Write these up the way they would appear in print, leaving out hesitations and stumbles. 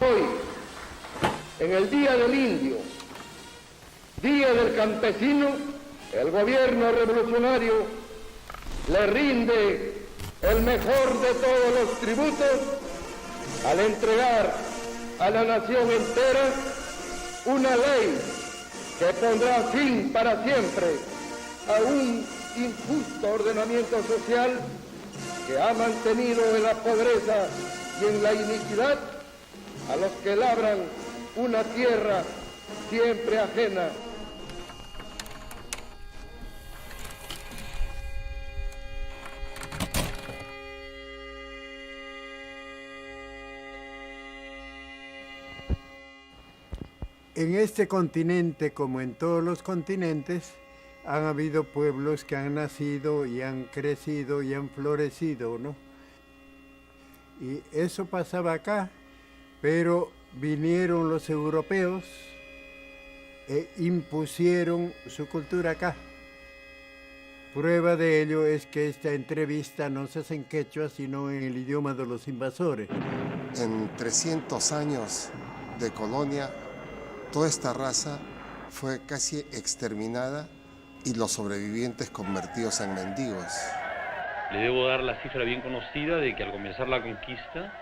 Hoy, en el Día del Indio, Día del Campesino, el gobierno revolucionario le rinde el mejor de todos los tributos al entregar a la nación entera una ley que pondrá fin para siempre a un injusto ordenamiento social que ha mantenido en la pobreza y en la iniquidad a los que labran una tierra siempre ajena. En este continente, como en todos los continentes, han habido pueblos que han nacido y han crecido y han florecido, ¿no? Y eso pasaba acá, pero vinieron los europeos e impusieron su cultura acá. Prueba de ello es que esta entrevista no se hace en quechua, sino en el idioma de los invasores. En 300 años de colonia, toda esta raza fue casi exterminada y los sobrevivientes convertidos en mendigos. Le debo dar la cifra bien conocida de que al comenzar la conquista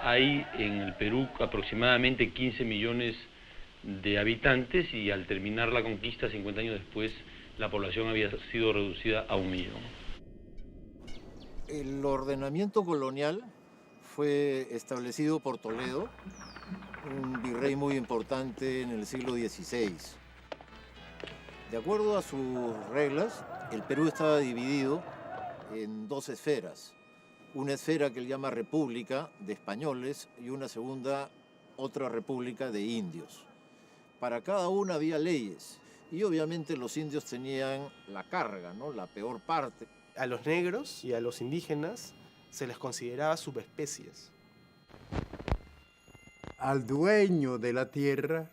hay en el Perú aproximadamente 15 millones de habitantes y al terminar la conquista, 50 años después, la población había sido reducida a 1 millón. El ordenamiento colonial fue establecido por Toledo, un virrey muy importante en el siglo XVI. De acuerdo a sus reglas, el Perú estaba dividido en 2 esferas. Una esfera que él llama república de españoles y una segunda, otra república de indios. Para cada una había leyes y obviamente los indios tenían la carga, ¿no? La peor parte. A los negros y a los indígenas se les consideraba subespecies. Al dueño de la tierra,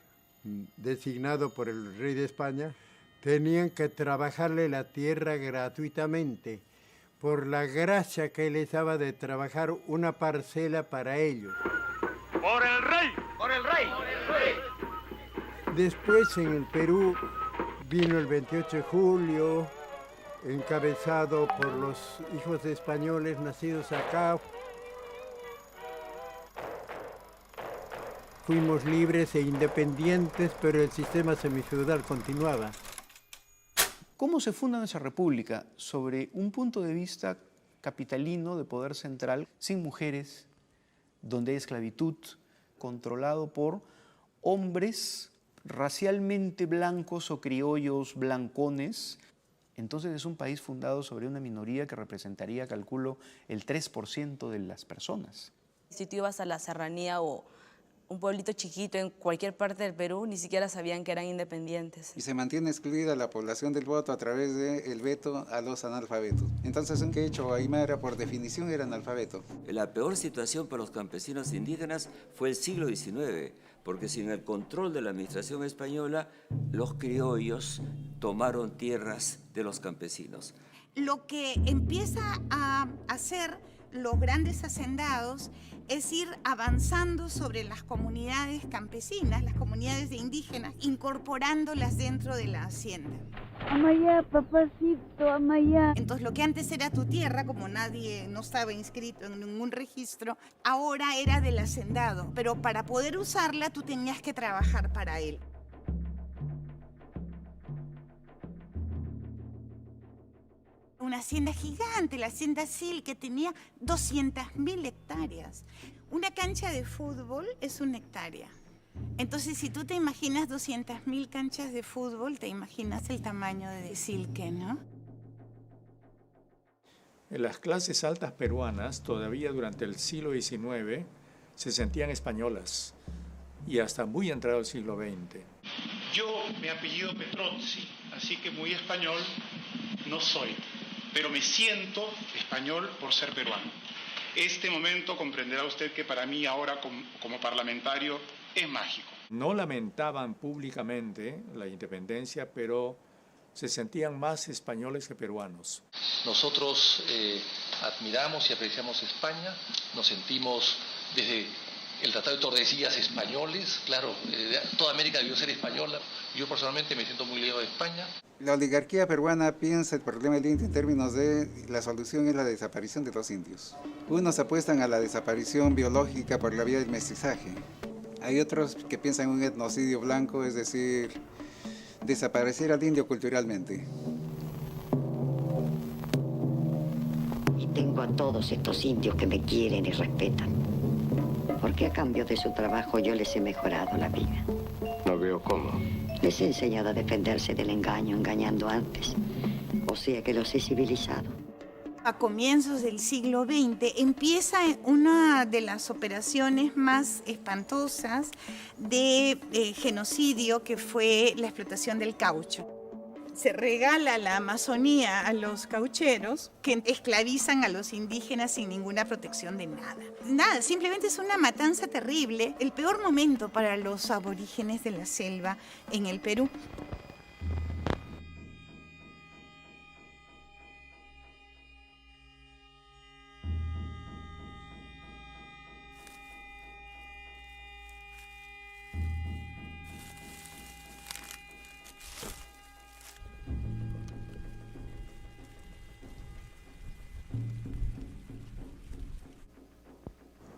designado por el rey de España, tenían que trabajarle la tierra gratuitamente, por la gracia que les daba de trabajar una parcela para ellos. ¡Por el rey! ¡Por el rey! ¡Por el rey! Después en el Perú vino el 28 de julio, encabezado por los hijos de españoles nacidos acá. Fuimos libres e independientes, pero el sistema semifeudal continuaba. ¿Cómo se funda esa república? Sobre un punto de vista capitalino de poder central, sin mujeres, donde hay esclavitud, controlado por hombres racialmente blancos o criollos blancones. Entonces es un país fundado sobre una minoría que representaría, calculo, el 3% de las personas. Si tú ibas a la serranía o un pueblito chiquito en cualquier parte del Perú, ni siquiera sabían que eran independientes. Y se mantiene excluida la población del voto a través del veto a los analfabetos. Entonces, un quechua o aymara, por definición, era analfabeto. La peor situación para los campesinos indígenas fue el siglo XIX, porque sin el control de la administración española, los criollos tomaron tierras de los campesinos. Lo que empieza a hacer los grandes hacendados es ir avanzando sobre las comunidades campesinas, las comunidades de indígenas, incorporándolas dentro de la hacienda. Amaya, papacito, amaya. Entonces lo que antes era tu tierra, como nadie no estaba inscrito en ningún registro, ahora era del hacendado, pero para poder usarla tú tenías que trabajar para él. Una hacienda gigante, la hacienda Sil, que tenía 200.000 hectáreas. Una cancha de fútbol es 1 hectárea. Entonces, si tú te imaginas 200.000 canchas de fútbol, te imaginas el tamaño de Silque, ¿no? Las clases altas peruanas, todavía durante el siglo XIX, se sentían españolas y hasta muy entrado el siglo XX. Yo me apellido Petrozzi, así que muy español no soy, pero me siento español por ser peruano. Este momento comprenderá usted que para mí ahora como parlamentario es mágico. No lamentaban públicamente la independencia, pero se sentían más españoles que peruanos. Nosotros admiramos y apreciamos España, nos sentimos desde el Tratado de Tordesillas españoles, claro, toda América debió ser española. Yo personalmente me siento muy ligado a España. La oligarquía peruana piensa el problema del indio en términos de la solución es la desaparición de los indios. Unos apuestan a la desaparición biológica por la vía del mestizaje. Hay otros que piensan en un etnocidio blanco, es decir, desaparecer al indio culturalmente. Y tengo a todos estos indios que me quieren y respetan. Porque a cambio de su trabajo yo les he mejorado la vida. No veo cómo. Les he enseñado a defenderse del engaño, engañando antes. O sea que los he civilizado. A comienzos del siglo XX empieza una de las operaciones más espantosas de genocidio, que fue la explotación del caucho. Se regala la Amazonía a los caucheros, que esclavizan a los indígenas sin ninguna protección de nada. Nada, simplemente es una matanza terrible, el peor momento para los aborígenes de la selva en el Perú.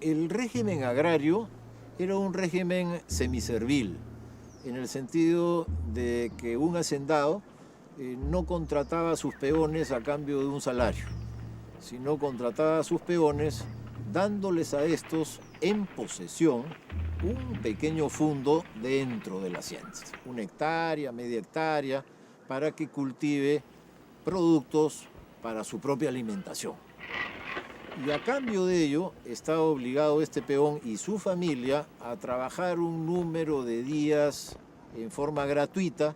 El régimen agrario era un régimen semiservil, en el sentido de que un hacendado no contrataba a sus peones a cambio de un salario, sino contrataba a sus peones dándoles a estos en posesión un pequeño fundo dentro de la hacienda, 1 hectárea, media hectárea, para que cultive productos para su propia alimentación. Y a cambio de ello, está obligado este peón y su familia a trabajar un número de días en forma gratuita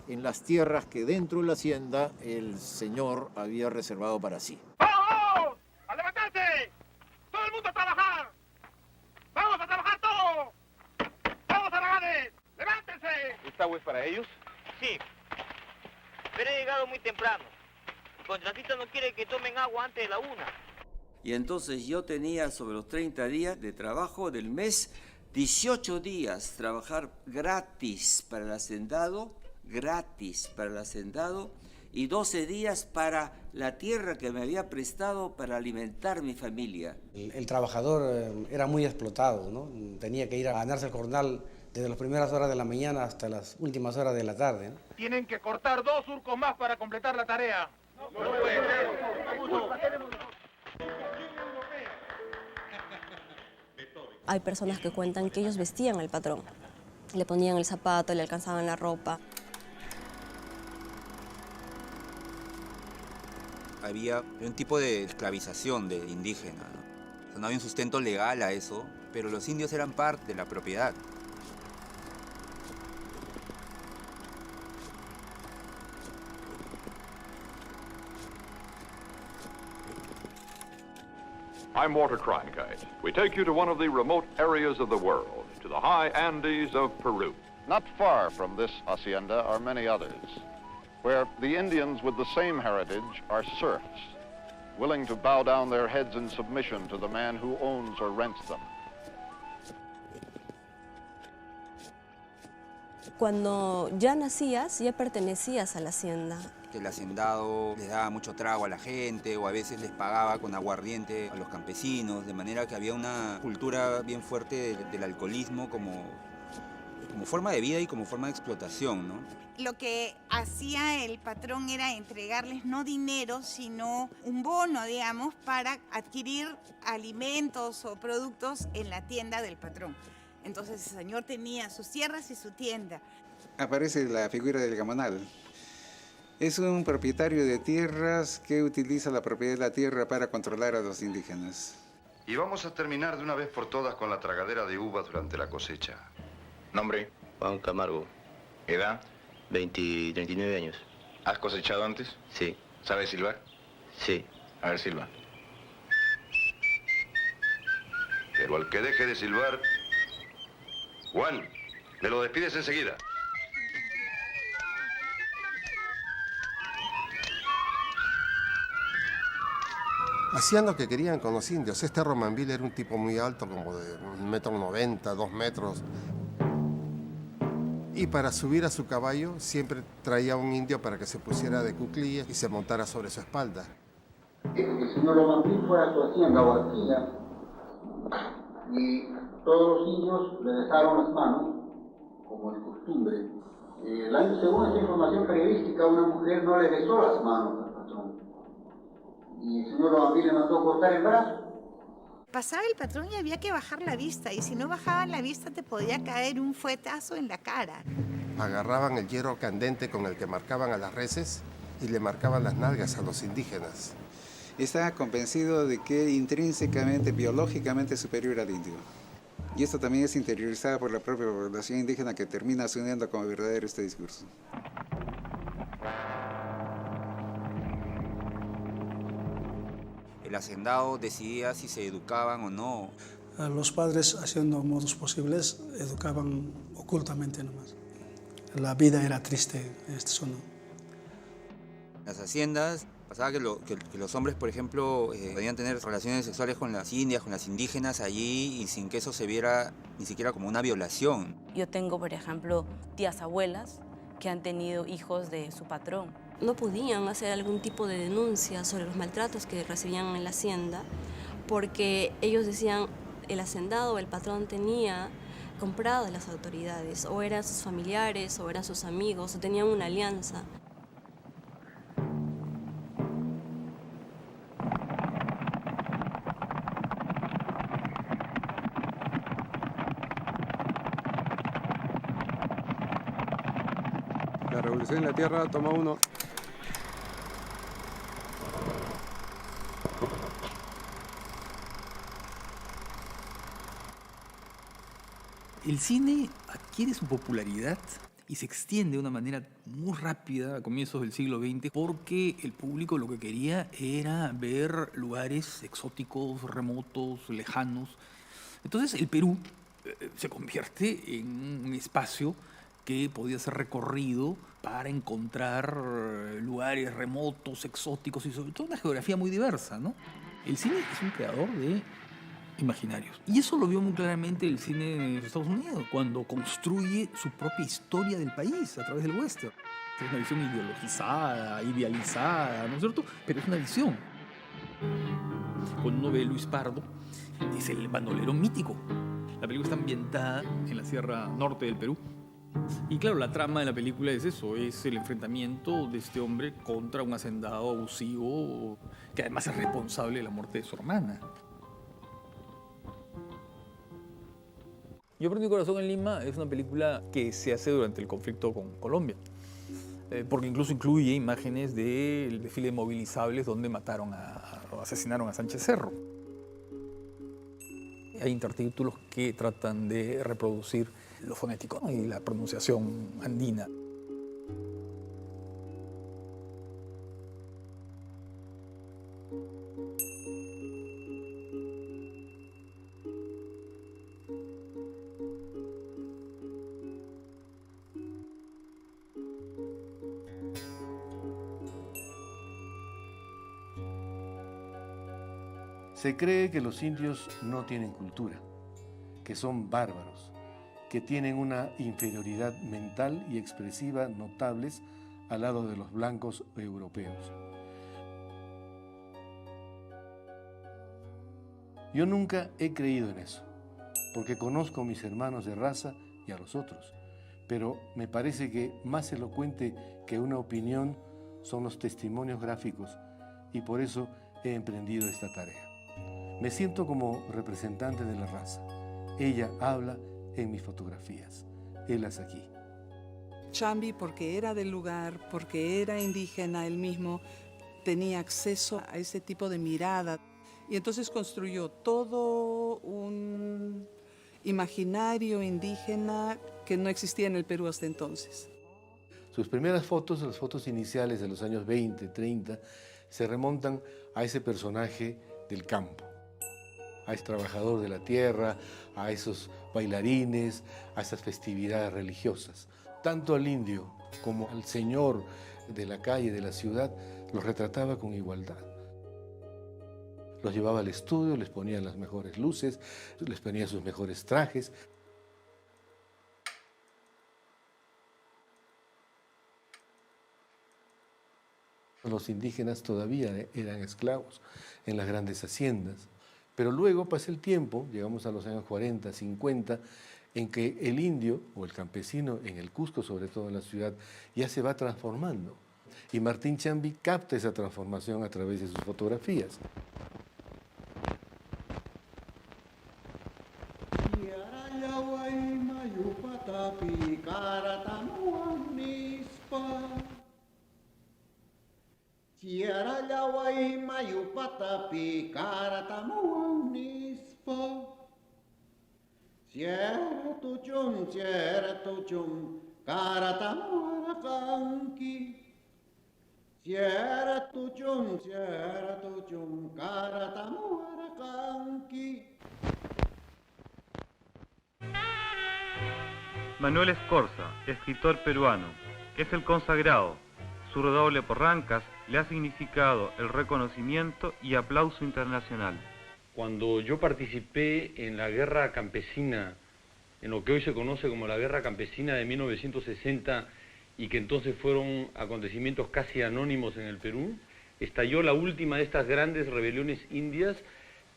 en las tierras que dentro de la hacienda el señor había reservado para sí. ¡Vamos! ¡A levantarse! ¡Todo el mundo a trabajar! ¡Vamos a trabajar todos! ¡Vamos, Araganes! ¡Levántense! ¿Esta agua es para ellos? Sí, pero he llegado muy temprano. El contratista no quiere que tomen agua antes de la 1. Y entonces yo tenía sobre los 30 días de trabajo del mes, 18 días trabajar gratis para el hacendado, y 12 días para la tierra que me había prestado para alimentar mi familia. El trabajador era muy explotado, ¿no? Tenía que ir a ganarse el jornal desde las primeras horas de la mañana hasta las últimas horas de la tarde, ¿no? Tienen que cortar 2 surcos más para completar la tarea. No puede ser. Hay personas que cuentan que ellos vestían al patrón. Le ponían el zapato, le alcanzaban la ropa. Había un tipo de esclavización de indígenas, ¿no? O sea, no había un sustento legal a eso, pero los indios eran parte de la propiedad. I'm Walter Cronkite. We take you to one of the remote areas of the world, to the high Andes of Peru. Not far from this hacienda are many others, where the Indians with the same heritage are serfs, willing to bow down their heads in submission to the man who owns or rents them. Cuando ya nacías, ya pertenecías a la hacienda. Que el hacendado les daba mucho trago a la gente o a veces les pagaba con aguardiente a los campesinos, de manera que había una cultura bien fuerte del alcoholismo como forma de vida y como forma de explotación, ¿no? Lo que hacía el patrón era entregarles no dinero, sino un bono, digamos, para adquirir alimentos o productos en la tienda del patrón. Entonces el señor tenía sus tierras y su tienda. Aparece la figura del gamonal. Es un propietario de tierras que utiliza la propiedad de la tierra para controlar a los indígenas. Y vamos a terminar de una vez por todas con la tragadera de uvas durante la cosecha. ¿Nombre? Juan Camargo. ¿Edad? 39 años. ¿Has cosechado antes? Sí. ¿Sabes silbar? Sí. A ver, silba. Pero al que deje de silbar... Juan, me lo despides enseguida. Hacían lo que querían con los indios. Este Romainville era un tipo muy alto, como de 1,90 m, 2 metros. Y para subir a su caballo siempre traía un indio para que se pusiera de cuclillas y se montara sobre su espalda. El señor Romainville fue a su hacienda o arquilla y todos los indios le dejaron las manos, como de costumbre. Según esta información periodística, una mujer no le besó las manos al patrón. Y el señor Romainville le mandó cortar el brazo. Pasaba el patrón y había que bajar la vista, y si no bajaban la vista te podía caer un fuetazo en la cara. Agarraban el hierro candente con el que marcaban a las reses y le marcaban las nalgas a los indígenas. Estaba convencido de que intrínsecamente, biológicamente superior al indio. Y esto también es interiorizado por la propia población indígena, que termina asumiendo como verdadero este discurso. El hacendado decidía si se educaban o no. Los padres, haciendo modos posibles, educaban ocultamente nomás. La vida era triste en esta zona. En las haciendas pasaba que los hombres, por ejemplo, podían tener relaciones sexuales con las indias, con las indígenas allí, y sin que eso se viera ni siquiera como una violación. Yo tengo, por ejemplo, tías abuelas que han tenido hijos de su patrón. No podían hacer algún tipo de denuncia sobre los maltratos que recibían en la hacienda, porque ellos decían el hacendado o el patrón tenía comprado de las autoridades, o eran sus familiares, o eran sus amigos, o tenían una alianza. La revolución en la tierra, toma 1. El cine adquiere su popularidad y se extiende de una manera muy rápida a comienzos del siglo XX porque el público lo que quería era ver lugares exóticos, remotos, lejanos. Entonces el Perú se convierte en un espacio que podía ser recorrido para encontrar lugares remotos, exóticos y sobre todo una geografía muy diversa, ¿no? El cine es un creador de imaginarios. Y eso lo vio muy claramente el cine de Estados Unidos, cuando construye su propia historia del país a través del western. Es una visión ideologizada, idealizada, ¿no es cierto? Pero es una visión. Cuando uno ve Luis Pardo, es el bandolero mítico. La película está ambientada en la Sierra Norte del Perú. Y claro, la trama de la película es eso, es el enfrentamiento de este hombre contra un hacendado abusivo que además es responsable de la muerte de su hermana. Yo perdí mi corazón en Lima es una película que se hace durante el conflicto con Colombia, porque incluso incluye imágenes del desfile de movilizables donde asesinaron a Sánchez Cerro. Hay intertítulos que tratan de reproducir lo fonético, ¿no? Y la pronunciación andina. Se cree que los indios no tienen cultura, que son bárbaros, que tienen una inferioridad mental y expresiva notables al lado de los blancos europeos. Yo nunca he creído en eso, porque conozco a mis hermanos de raza y a los otros, pero me parece que más elocuente que una opinión son los testimonios gráficos y por eso he emprendido esta tarea. Me siento como representante de la raza. Ella habla en mis fotografías. Helas aquí. Chambi, porque era del lugar, porque era indígena, él mismo tenía acceso a ese tipo de mirada. Y entonces construyó todo un imaginario indígena que no existía en el Perú hasta entonces. Sus primeras fotos, las fotos iniciales de los años 20, 30, se remontan a ese personaje del campo, a ese trabajador de la tierra, a esos bailarines, a esas festividades religiosas. Tanto al indio como al señor de la calle, de la ciudad, los retrataba con igualdad. Los llevaba al estudio, les ponía las mejores luces, les ponía sus mejores trajes. Los indígenas todavía eran esclavos en las grandes haciendas, pero luego pasa el tiempo, llegamos a los años 40, 50, en que el indio o el campesino en el Cusco, sobre todo en la ciudad, ya se va transformando. Y Martín Chambi capta esa transformación a través de sus fotografías. Manuel Escorza, escritor peruano, es el consagrado. Su redoble por Rancas le ha significado el reconocimiento y aplauso internacional. Cuando yo participé en la guerra campesina, en lo que hoy se conoce como la guerra campesina de 1960, y que entonces fueron acontecimientos casi anónimos en el Perú, estalló la última de estas grandes rebeliones indias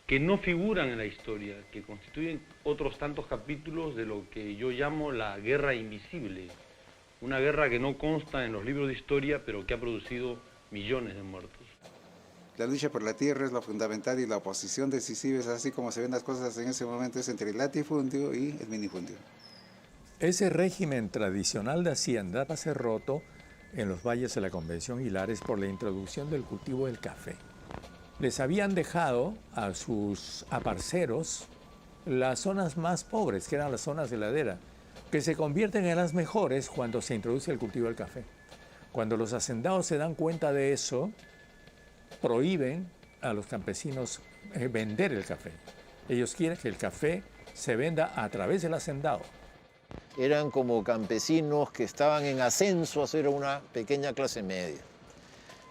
que no figuran en la historia, que constituyen otros tantos capítulos de lo que yo llamo la guerra invisible. Una guerra que no consta en los libros de historia, pero que ha producido millones de muertos. La lucha por la tierra es lo fundamental y la oposición decisiva es así como se ven las cosas en ese momento, es entre el latifundio y el minifundio. Ese régimen tradicional de hacienda va a ser roto en los valles de la Convención Hilares por la introducción del cultivo del café. Les habían dejado a sus aparceros las zonas más pobres, que eran las zonas de ladera, que se convierten en las mejores cuando se introduce el cultivo del café. Cuando los hacendados se dan cuenta de eso, prohíben a los campesinos vender el café. Ellos quieren que el café se venda a través del hacendado. Eran como campesinos que estaban en ascenso a ser una pequeña clase media.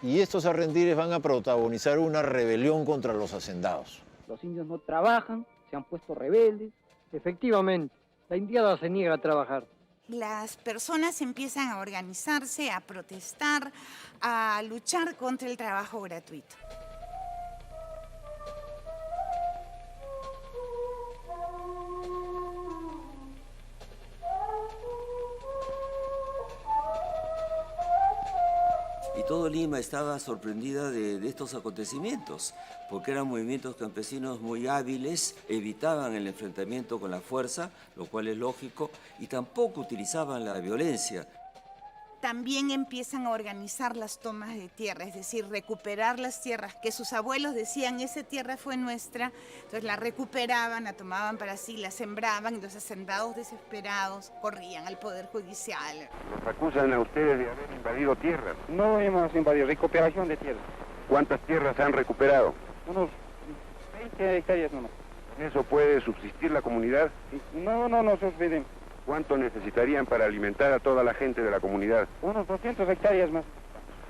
Y estos arrendires van a protagonizar una rebelión contra los hacendados. Los indios no trabajan, se han puesto rebeldes. Efectivamente, la indiada se niega a trabajar. Las personas empiezan a organizarse, a protestar, a luchar contra el trabajo gratuito. Y todo Lima estaba sorprendida de estos acontecimientos, porque eran movimientos campesinos muy hábiles, evitaban el enfrentamiento con la fuerza, lo cual es lógico, y tampoco utilizaban la violencia. También empiezan a organizar las tomas de tierra, es decir, recuperar las tierras que sus abuelos decían, esa tierra fue nuestra, entonces la recuperaban, la tomaban para sí, la sembraban, y los hacendados desesperados corrían al Poder Judicial. Los acusan a ustedes de haber invadido tierras. No hemos invadido, recuperación de tierras. ¿Cuántas tierras han recuperado? Unos 20 hectáreas nomás. ¿Con eso puede subsistir la comunidad? No subsisten. ¿Cuánto necesitarían para alimentar a toda la gente de la comunidad? Unos 200 hectáreas más.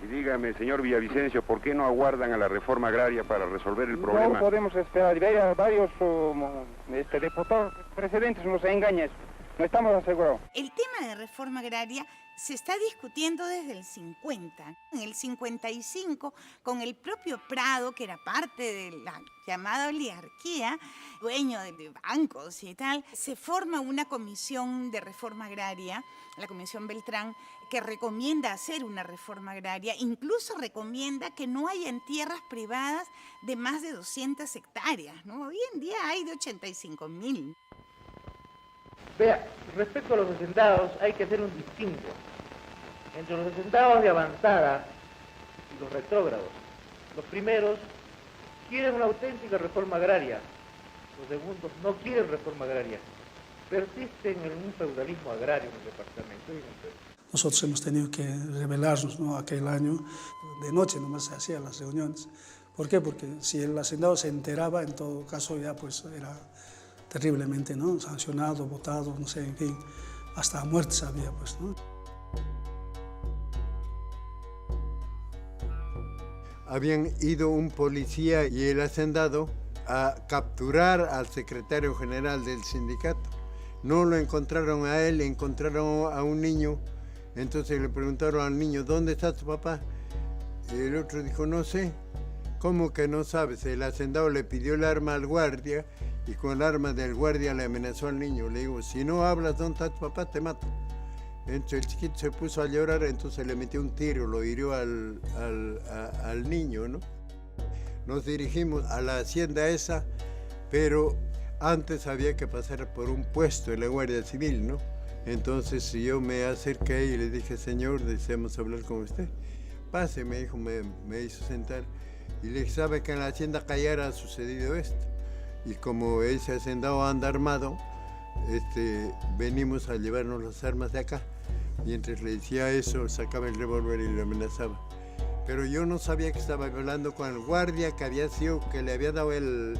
Y dígame, señor Villavicencio, ¿por qué no aguardan a la reforma agraria para resolver el problema? No podemos esperar. Varios diputados precedentes nos engañan. No estamos asegurados. El tema de reforma agraria se está discutiendo desde el 50. En el 55, con el propio Prado, que era parte de la llamada oligarquía, dueño de bancos y tal, se forma una comisión de reforma agraria, la Comisión Beltrán, que recomienda hacer una reforma agraria, incluso recomienda que no haya en tierras privadas de más de 200 hectáreas, ¿no? Hoy en día hay de 85.000. Vea, respecto a los hacendados hay que hacer un distingo entre los hacendados de avanzada y los retrógrados. Los primeros quieren una auténtica reforma agraria, los segundos no quieren reforma agraria, persisten en un feudalismo agrario en el departamento y en el Perú. Nosotros hemos tenido que rebelarnos, ¿no? Aquel año, de noche nomás se hacían las reuniones. ¿Por qué? Porque si el hacendado se enteraba, en todo caso ya pues era terriblemente, ¿no? Sancionado, votado, no sé, en fin, hasta muertes había, pues, ¿no? habían ido un policía y el hacendado a capturar al secretario general del sindicato. No lo encontraron a él, encontraron a un niño. Entonces le preguntaron al niño, ¿dónde está tu papá? Y el otro dijo, no sé. ¿Cómo que no sabes? El hacendado le pidió el arma al guardia y con el arma del guardia le amenazó al niño. Le dijo, si no hablas dónde está tu papá, te mato. Entonces el chiquito se puso a llorar, entonces le metió un tiro, lo hirió al niño, ¿no? Nos dirigimos a la hacienda esa, pero antes había que pasar por un puesto en la Guardia Civil, ¿no? Entonces yo me acerqué y le dije, señor, deseamos hablar con usted. Pase, me dijo, me hizo sentar. Y le dije, ¿sabe que en la hacienda Cayara ha sucedido esto? Y como ese hacendado anda armado, venimos a llevarnos las armas de acá. Mientras le decía eso, sacaba el revólver y lo amenazaba. Pero yo no sabía que estaba hablando con el guardia que había sido, que le había dado el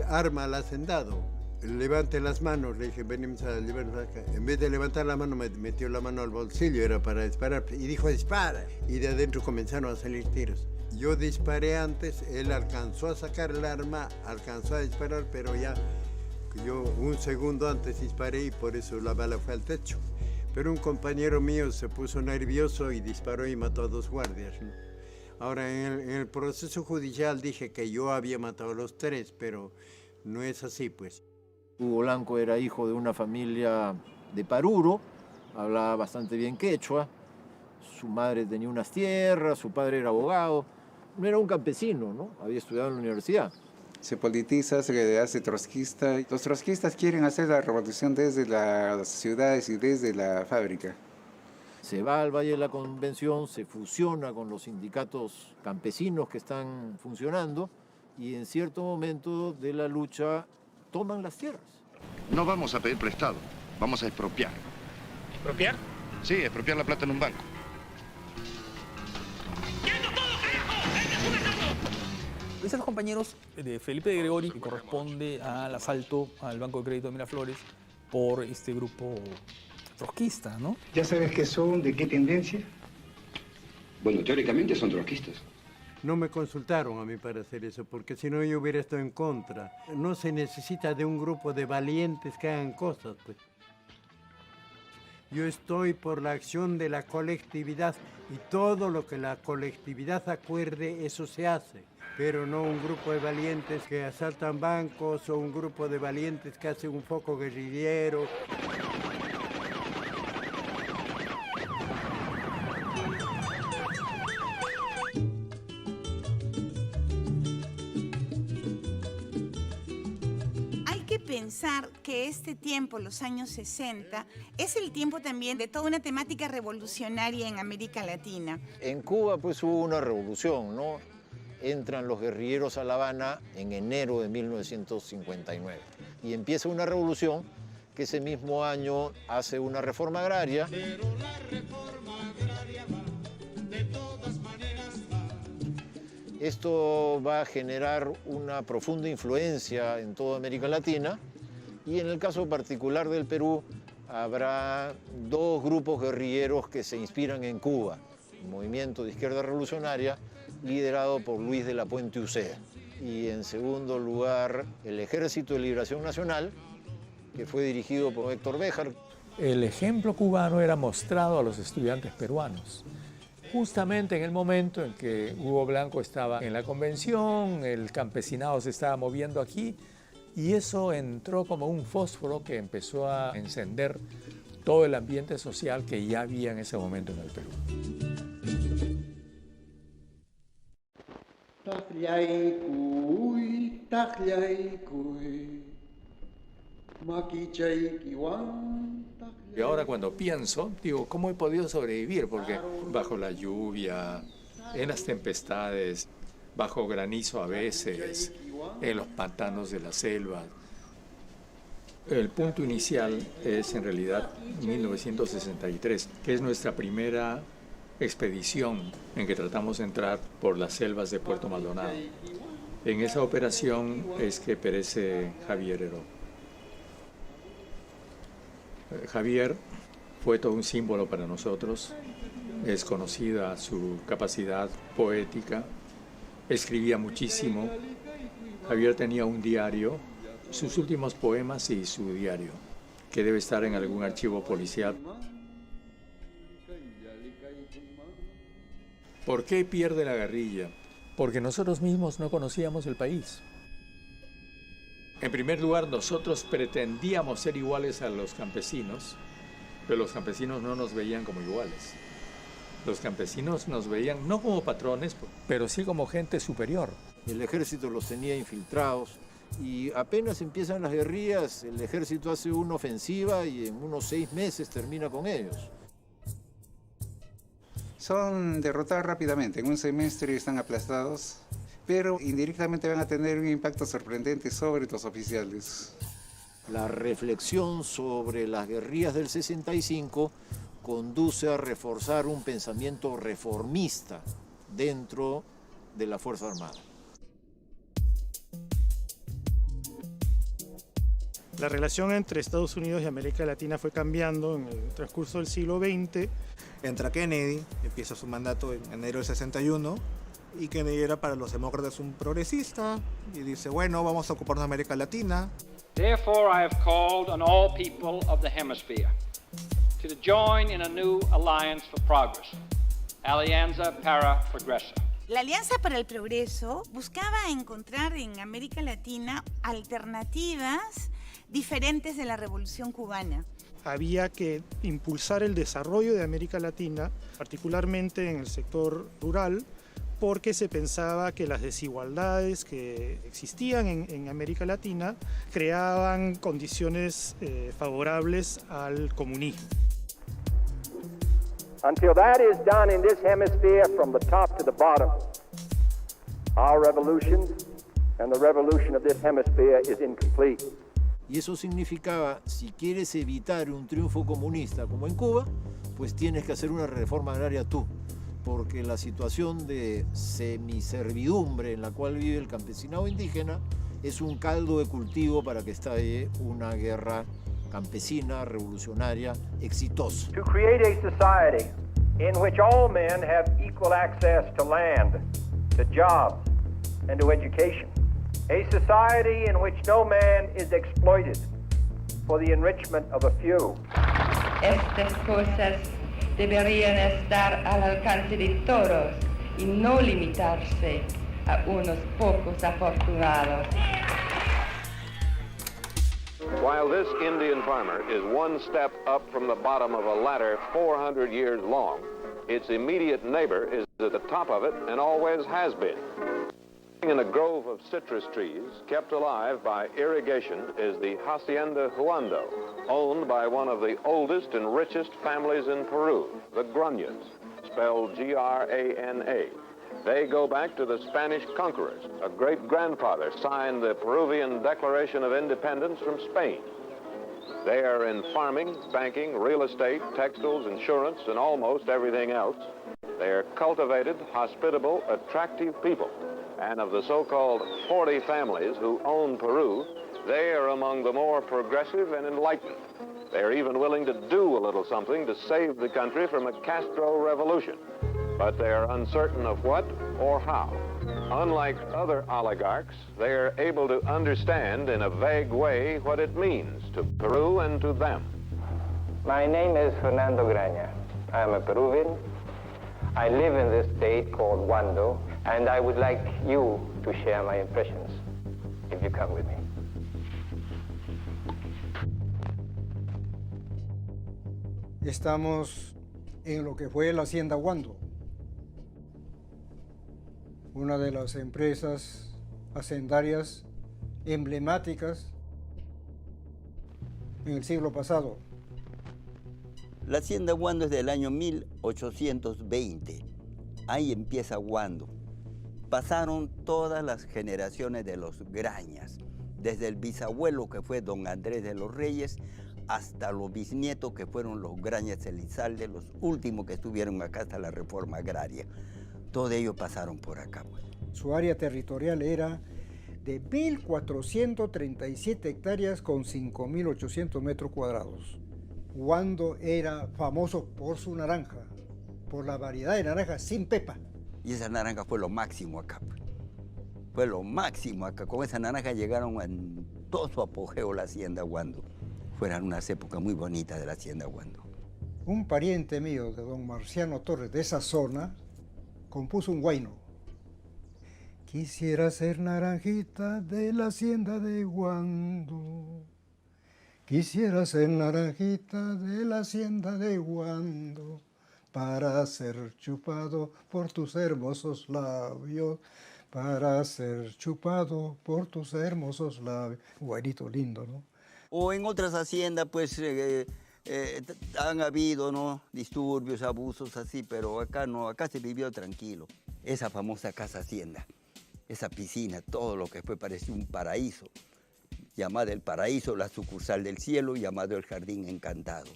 arma al hacendado. Levante las manos, le dije, venimos a llevarnos acá. En vez de levantar la mano, me metió la mano al bolsillo, era para disparar. Y dijo, dispara. Y de adentro comenzaron a salir tiros. Yo disparé antes, él alcanzó a sacar el arma, alcanzó a disparar, pero ya yo un segundo antes disparé y por eso la bala fue al techo. Pero un compañero mío se puso nervioso y disparó y mató a 2 guardias, ¿no? Ahora, en el proceso judicial dije que yo había matado a los 3, pero no es así, pues. Hugo Blanco era hijo de una familia de Paruro, hablaba bastante bien quechua, su madre tenía unas tierras, su padre era abogado, no era un campesino, ¿no? Había estudiado en la universidad. Se politiza, se le hace trotskista. Los trotskistas quieren hacer la revolución desde las ciudades y desde la fábrica. Se va al Valle de la Convención, se fusiona con los sindicatos campesinos que están funcionando y en cierto momento de la lucha toman las tierras. No vamos a pedir prestado, vamos a expropiar. ¿Expropiar? Sí, expropiar la plata en un banco. Esos compañeros de Felipe de Gregori, que corresponde al asalto al Banco de Crédito de Miraflores por este grupo trotskista, ¿no? ¿Ya sabes qué son, de qué tendencia? Bueno, teóricamente son trotskistas. No me consultaron a mí para hacer eso, porque si no yo hubiera estado en contra. No se necesita de un grupo de valientes que hagan cosas, pues. Yo estoy por la acción de la colectividad y todo lo que la colectividad acuerde, eso se hace. Pero no un grupo de valientes que asaltan bancos o un grupo de valientes que hacen un foco guerrillero. Pensar que este tiempo, los años 60, es el tiempo también de toda una temática revolucionaria en América Latina. En Cuba pues hubo una revolución, ¿no? Entran los guerrilleros a La Habana en enero de 1959 y empieza una revolución que ese mismo año hace una reforma agraria. Pero la reforma agraria va, de todas maneras va. Esto va a generar una profunda influencia en toda América Latina y en el caso particular del Perú habrá 2 grupos guerrilleros que se inspiran en Cuba. Un movimiento de izquierda revolucionaria liderado por Luis de la Puente Uceda. Y en segundo lugar, el Ejército de Liberación Nacional, que fue dirigido por Héctor Béjar. El ejemplo cubano era mostrado a los estudiantes peruanos. Justamente en el momento en que Hugo Blanco estaba en la convención, el campesinado se estaba moviendo aquí, y eso entró como un fósforo que empezó a encender todo el ambiente social que ya había en ese momento en el Perú. Y ahora cuando pienso, digo, ¿cómo he podido sobrevivir? Porque bajo la lluvia, en las tempestades, bajo granizo a veces, en los pantanos de la selva. El punto inicial es en realidad 1963, que es nuestra primera expedición en que tratamos de entrar por las selvas de Puerto Maldonado. En esa operación es que perece Javier Heró. Javier fue todo un símbolo para nosotros. Es conocida su capacidad poética. Escribía muchísimo. Javier tenía un diario, sus últimos poemas y su diario, que debe estar en algún archivo policial. ¿Por qué pierde la guerrilla? Porque nosotros mismos no conocíamos el país. En primer lugar, nosotros pretendíamos ser iguales a los campesinos, pero los campesinos no nos veían como iguales. Los campesinos nos veían no como patrones, pero sí como gente superior. El ejército los tenía infiltrados y apenas empiezan las guerrillas, el ejército hace una ofensiva y en unos 6 meses termina con ellos. Son derrotados rápidamente, en un semestre están aplastados, pero indirectamente van a tener un impacto sorprendente sobre los oficiales. La reflexión sobre las guerrillas del 65 conduce a reforzar un pensamiento reformista dentro de la Fuerza Armada. La relación entre Estados Unidos y América Latina fue cambiando en el transcurso del siglo XX. Entra Kennedy, empieza su mandato en enero del 61, y Kennedy era para los demócratas un progresista, y dice, bueno, vamos a ocuparnos de América Latina. Therefore, I have called on all people of the hemisphere to join in a new alliance for progress, Alianza para Progreso. La Alianza para el Progreso buscaba encontrar en América Latina alternativas diferentes de la Revolución Cubana. Había que impulsar el desarrollo de América Latina, particularmente en el sector rural, porque se pensaba que las desigualdades que existían en América Latina creaban condiciones favorables al comunismo. Until that is done in this hemisphere from the top to the bottom, our revolution and the revolution of this hemisphere is incomplete. Y eso significaba, si quieres evitar un triunfo comunista como en Cuba, pues tienes que hacer una reforma agraria tú, porque la situación de semiservidumbre en la cual vive el campesinado indígena es un caldo de cultivo para que estalle una guerra campesina, revolucionaria, exitosa. To create a society in which all men have equal access to land, to jobs, and to education. A society in which no man is exploited for the enrichment of a few. Estas cosas deberían estar al alcance de todos y no limitarse a unos pocos afortunados. While this Indian farmer is one step up from the bottom of a ladder 400 years long, its immediate neighbor is at the top of it and always has been. In a grove of citrus trees, kept alive by irrigation, is the Hacienda Juando, owned by one of the oldest and richest families in Peru, the Gruñas, spelled G-R-A-N-A. They go back to the Spanish conquerors. A great-grandfather signed the Peruvian Declaration of Independence from Spain. They are in farming, banking, real estate, textiles, insurance, and almost everything else. They are cultivated, hospitable, attractive people. And of the so-called 40 families who own Peru, they are among the more progressive and enlightened. They are even willing to do a little something to save the country from a Castro revolution. But they are uncertain of what or how. Unlike other oligarchs, they are able to understand in a vague way what it means to Peru and to them. My name is Fernando Graña. I am a Peruvian. I live in this state called Huando, and I would like you to share my impressions, if you come with me. Estamos en lo que fue la Hacienda Huando, una de las empresas hacendarias emblemáticas en el siglo pasado. La Hacienda Huando es del año 1820. Ahí empieza Huando. Pasaron todas las generaciones de los Grañas, desde el bisabuelo que fue don Andrés de los Reyes, hasta los bisnietos que fueron los Grañas Elizalde, los últimos que estuvieron acá hasta la reforma agraria. Todos ellos pasaron por acá. Su área territorial era de 1.437 hectáreas con 5.800 metros cuadrados. Huando era famoso por su naranja. por la variedad de naranjas sin pepa. Y esa naranja fue lo máximo acá. Fue lo máximo acá. Con esa naranja llegaron en todo su apogeo la hacienda Huando. Fueron unas épocas muy bonitas de la hacienda Huando. Un pariente mío de don Marciano Torres de esa zona compuso un huayno. Quisiera ser naranjita de la hacienda de Huando. Quisiera ser naranjita de la hacienda de Huando para ser chupado por tus hermosos labios, para ser chupado por tus hermosos labios. Guairito lindo, ¿no? O en otras haciendas, pues, han habido, ¿no?, disturbios, abusos así, pero acá no, acá se vivió tranquilo. Esa famosa casa hacienda, esa piscina, todo lo que fue parecía un paraíso. Llamada El Paraíso, la sucursal del cielo, llamado El Jardín Encantado.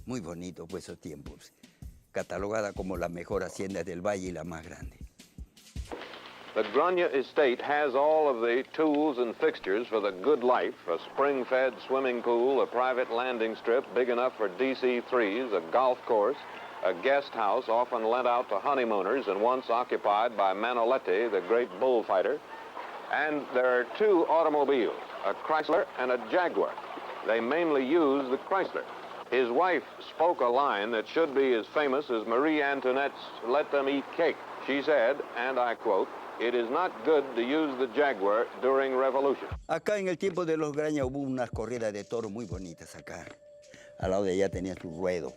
Muy bonito fue esos tiempos. Catalogada como la mejor hacienda del valle y la más grande. The Grania Estate has all of the tools and fixtures for the good life: a spring-fed swimming pool, a private landing strip big enough for DC-3s, a golf course, a guest house often lent out to honeymooners and once occupied by Manolete, the great bullfighter. And there are two automobiles, a Chrysler and a Jaguar. They mainly use the Chrysler. His wife spoke a line that should be as famous as Marie Antoinette's "Let them eat cake." She said, and I quote, "It is not good to use the Jaguar during revolution." Acá en el tiempo de los Graña hubo unas corridas de toros muy bonitas acá. Al lado de ella tenía su ruedo.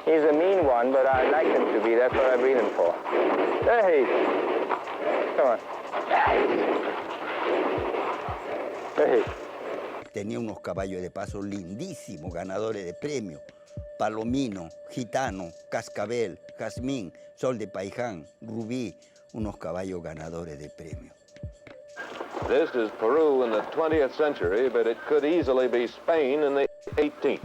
He's a mean one, but I like him to be. That's what I breed him for. Hey, come on. Hey. Tenía unos caballos de paso lindísimos, ganadores de premio. Palomino, Gitano, Cascabel, Jazmín, Sol de Paiján, Rubí, unos caballos ganadores de premio. This is Peru in the 20th century, but it could easily be Spain in the 18th.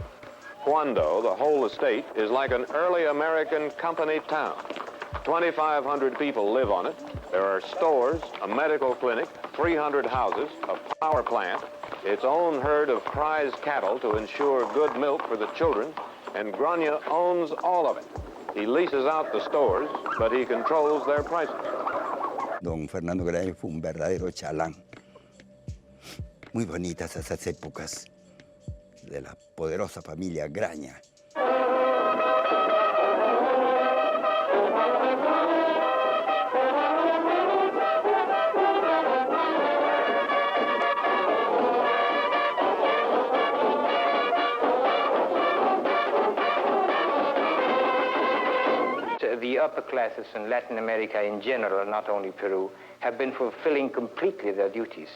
Huando, the whole estate, is like an early American company town. 2,500 people live on it. There are stores, a medical clinic, 300 houses, a power plant, its own herd of prize cattle to ensure good milk for the children, and Grania owns all of it. He leases out the stores, but he controls their prices. Don Fernando Graña fue un verdadero chalán. Muy bonitas esas épocas de la poderosa familia Graña. The upper classes in Latin America in general, not only Peru, have been fulfilling completely their duties.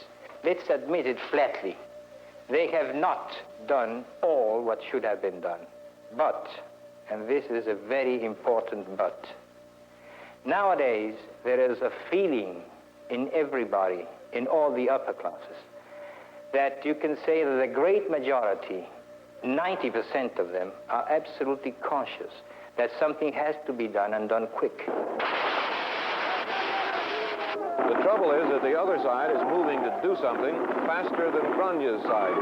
Let's admit it flatly. They have not done all what should have been done. But, and this is a very important but, nowadays there is a feeling in everybody, in all the upper classes, that you can say that the great majority, 90% of them, are absolutely conscious that something has to be done and done quick. The trouble is that the other side is moving to do something faster than Grania's side is.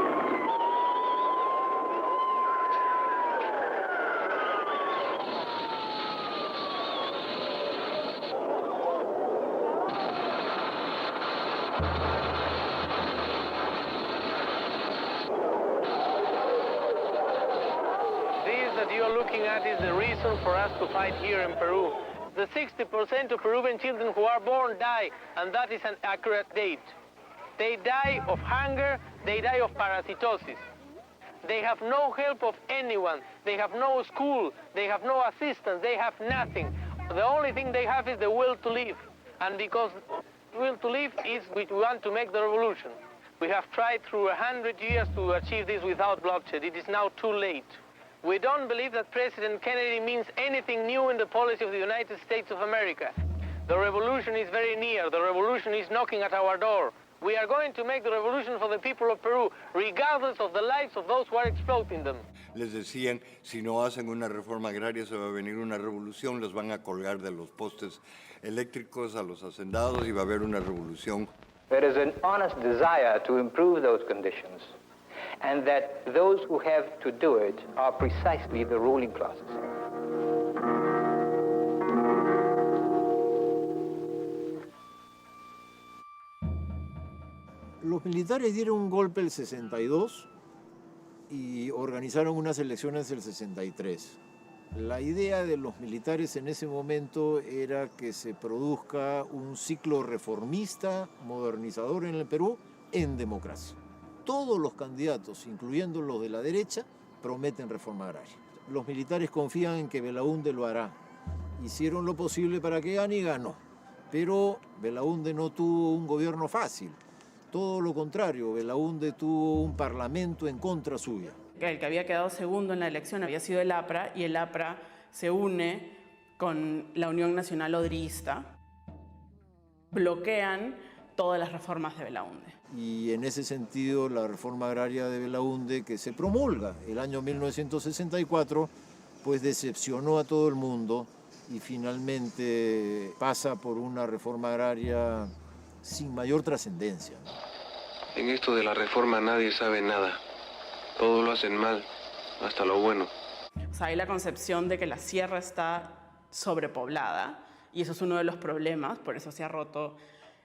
That is the reason for us to fight here in Peru. The 60% of Peruvian children who are born die, and that is an accurate date. They die of hunger, they die of parasitosis. They have no help of anyone. They have no school, they have no assistance, they have nothing. The only thing they have is the will to live. And because will to live is we want to make the revolution. We have tried through 100 years to achieve this without bloodshed. It is now too late. We don't believe that President Kennedy means anything new in the policy of the United States of America. The revolution is very near. The revolution is knocking at our door. We are going to make the revolution for the people of Peru, regardless of the lives of those who are exploiting them. Les decían, si no hacen una reforma agraria se va a venir una revolución, los van a colgar de los postes eléctricos a los hacendados y va a haber una revolución. There is an honest desire to improve those conditions, and that those who have to do it are precisely the ruling classes. Los militares dieron un golpe el 62 y organizaron unas elecciones el 63. La idea de los militares en ese momento era que se produzca un ciclo reformista, modernizador en el Perú, en democracia. Todos los candidatos, incluyendo los de la derecha, prometen reforma agraria. Los militares confían en que Belaúnde lo hará. Hicieron lo posible para que gane y ganó. Pero Belaúnde no tuvo un gobierno fácil. Todo lo contrario, Belaúnde tuvo un parlamento en contra suya. El que había quedado segundo en la elección había sido el APRA, y el APRA se une con la Unión Nacional Odrista. Bloquean todas las reformas de Belaúnde. Y en ese sentido, la reforma agraria de Belaúnde, que se promulga el año 1964, pues decepcionó a todo el mundo y finalmente pasa por una reforma agraria sin mayor trascendencia. En esto de la reforma nadie sabe nada. Todo lo hacen mal, hasta lo bueno. O sea, hay la concepción de que la sierra está sobrepoblada, y eso es uno de los problemas, por eso se ha roto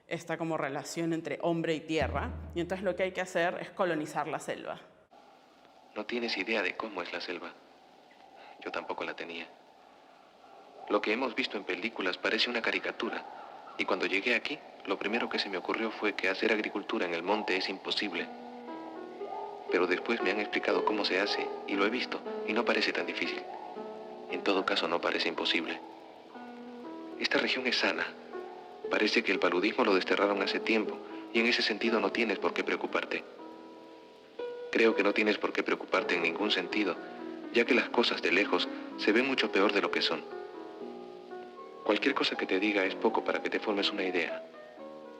esta como relación entre hombre y tierra, y entonces lo que hay que hacer es colonizar la selva. No tienes idea de cómo es la selva. Yo tampoco la tenía. Lo que hemos visto en películas parece una caricatura, y cuando llegué aquí, lo primero que se me ocurrió fue que hacer agricultura en el monte es imposible. Pero después me han explicado cómo se hace, y lo he visto, y no parece tan difícil. En todo caso, no parece imposible. Esta región es sana. Parece que el paludismo lo desterraron hace tiempo, y en ese sentido no tienes por qué preocuparte. Creo que no tienes por qué preocuparte en ningún sentido, ya que las cosas de lejos se ven mucho peor de lo que son. Cualquier cosa que te diga es poco para que te formes una idea.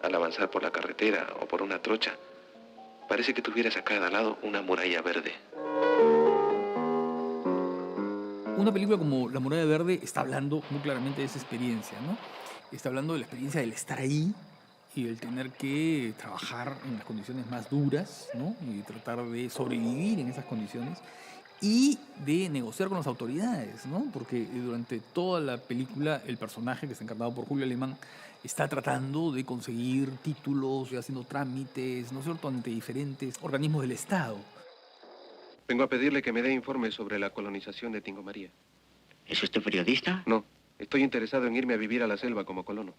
Al avanzar por la carretera o por una trocha, parece que tuvieras a cada lado una muralla verde. Una película como La Muralla Verde está hablando muy claramente de esa experiencia, ¿no? Está hablando de la experiencia del estar ahí y el tener que trabajar en las condiciones más duras, ¿no? Y tratar de sobrevivir en esas condiciones y de negociar con las autoridades, ¿no? Porque durante toda la película el personaje, que está encarnado por Julio Alemán, está tratando de conseguir títulos, haciendo trámites, ¿no es cierto?, ante diferentes organismos del Estado. Vengo a pedirle que me dé informes sobre la colonización de Tingo María. ¿Es usted periodista? No, estoy interesado en irme a vivir a la selva como colono.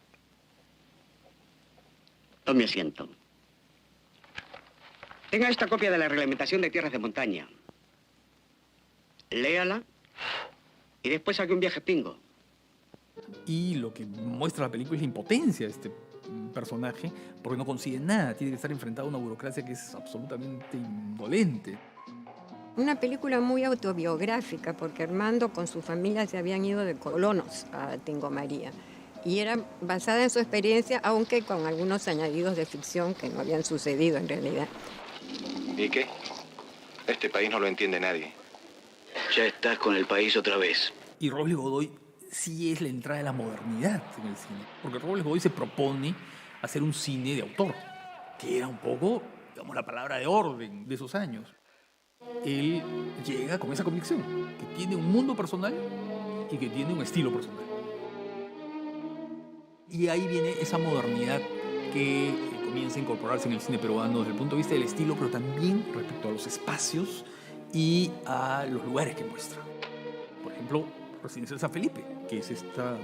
Tome asiento. Tenga esta copia de la reglamentación de tierras de montaña. Léala y después saque un viaje pingo. Y lo que muestra la película es la impotencia de este personaje, porque no consigue nada, tiene que estar enfrentado a una burocracia que es absolutamente indolente. Una película muy autobiográfica, porque Armando con su familia se habían ido de colonos a Tingo María. Y era basada en su experiencia, aunque con algunos añadidos de ficción que no habían sucedido en realidad. ¿Y qué? Este país no lo entiende nadie. Ya estás con el país otra vez. Y Robles Godoy sí es la entrada de la modernidad en el cine, porque Robles Godoy se propone hacer un cine de autor, que era un poco, digamos, la palabra de orden de esos años. Él llega con esa convicción, que tiene un mundo personal y que tiene un estilo personal. Y ahí viene esa modernidad que comienza a incorporarse en el cine peruano desde el punto de vista del estilo, pero también respecto a los espacios y a los lugares que muestra. Por ejemplo, Residencia de San Felipe, que es esta